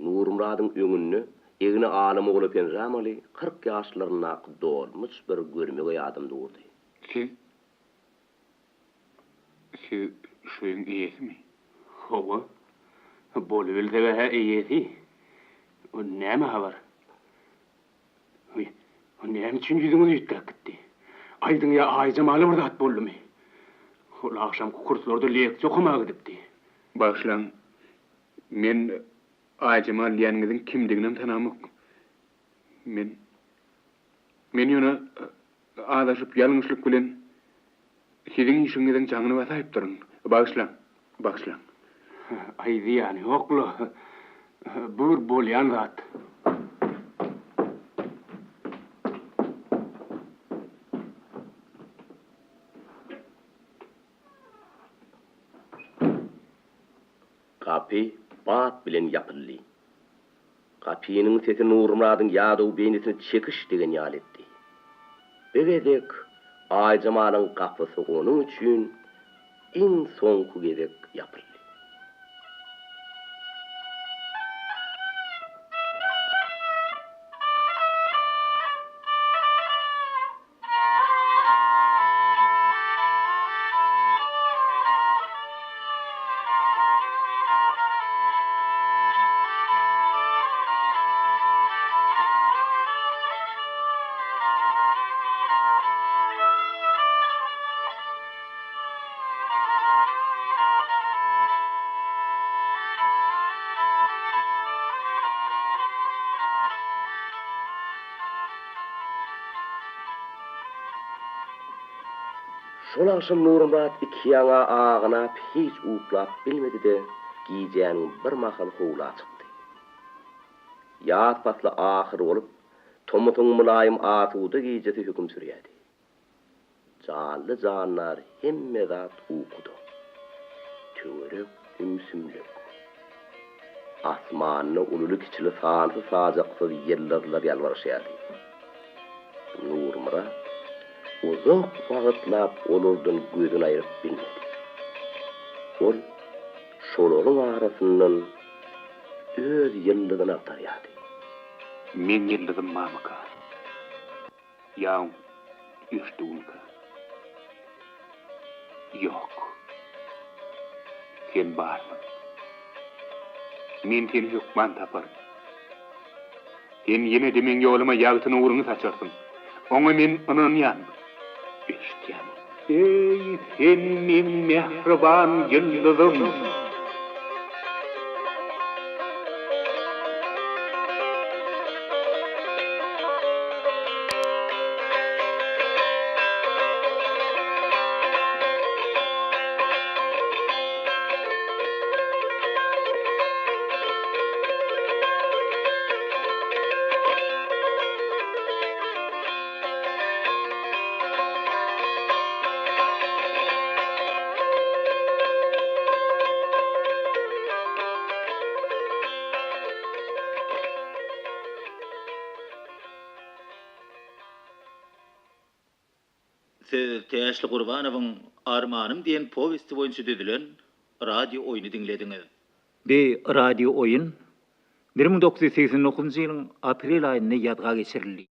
Nurmurat'ın öňünde Egine alamy bolup enjamaly 40 ýaşlaryna dolmuş bir görmege adam durdy. Siz şoýun ýetmi? Howa. Bolubildi we eýeti. O näme habar? O näme üçin ýüzüňiz ýitdirip gitdi? Aýdyň ýa aýjamaly bir zat boldumy? Ol akşam kurslarda leksiýa okumagy gidipdi. Başlaň. Men Aýjamal ýanyňyzyň kimdigini tanamyk. Men ýöne adaşyp ýalňyşlyk bilen siziň işiňizden jaňyny basaýyp durun. Başlaň. Aýdy ýani oklu. Bur bolýan zat. Kapy bat bilen ýapyldy. Kapynyň sesi Nurmuradyň ýadyw beýnisini çekiş degen ýal etdi. Begedek Aýjamalyň gapysy onuň üçin iň soňky gezek ýapyldy. Şol akşam Nurmurad iki ýaňa agyna hiç uklap bilmedi de giýjäniň bir mahal howla çykdy. Ýat pasla ahyr bolup, tomutyň mulaýym atuda giýjesi hüküm sürýärdi. Canly janlar hemme zat ukudy. Töwerek ümsümlük. Asmanyny ululuk içili sansy sajaksyz ýellerler ýalvarşýardy. Nurmurad uzak wagtlap olardan gözüni aýryp bilmedi. Ol şolaryň arasyndan öz ýyllygyny aktarýardy. Men ýyllygym mamyka. Ýa üstünka. Ýok. Sen barmyň. Men seni hukman tapar. Sen ýene de men ýolyma ýagtyny uruny saçarsyň. Oňa men ynanýan. Eşitýän. Ey sen men mehriban ýyldızym. Siz Täşli Gurbanowyň Armanım diýen powesti boýunça düzülen radio oýuny dinlediňiz. Radio oýun 1989-njy ýylyň aprel aýynda ýadga geçirildi.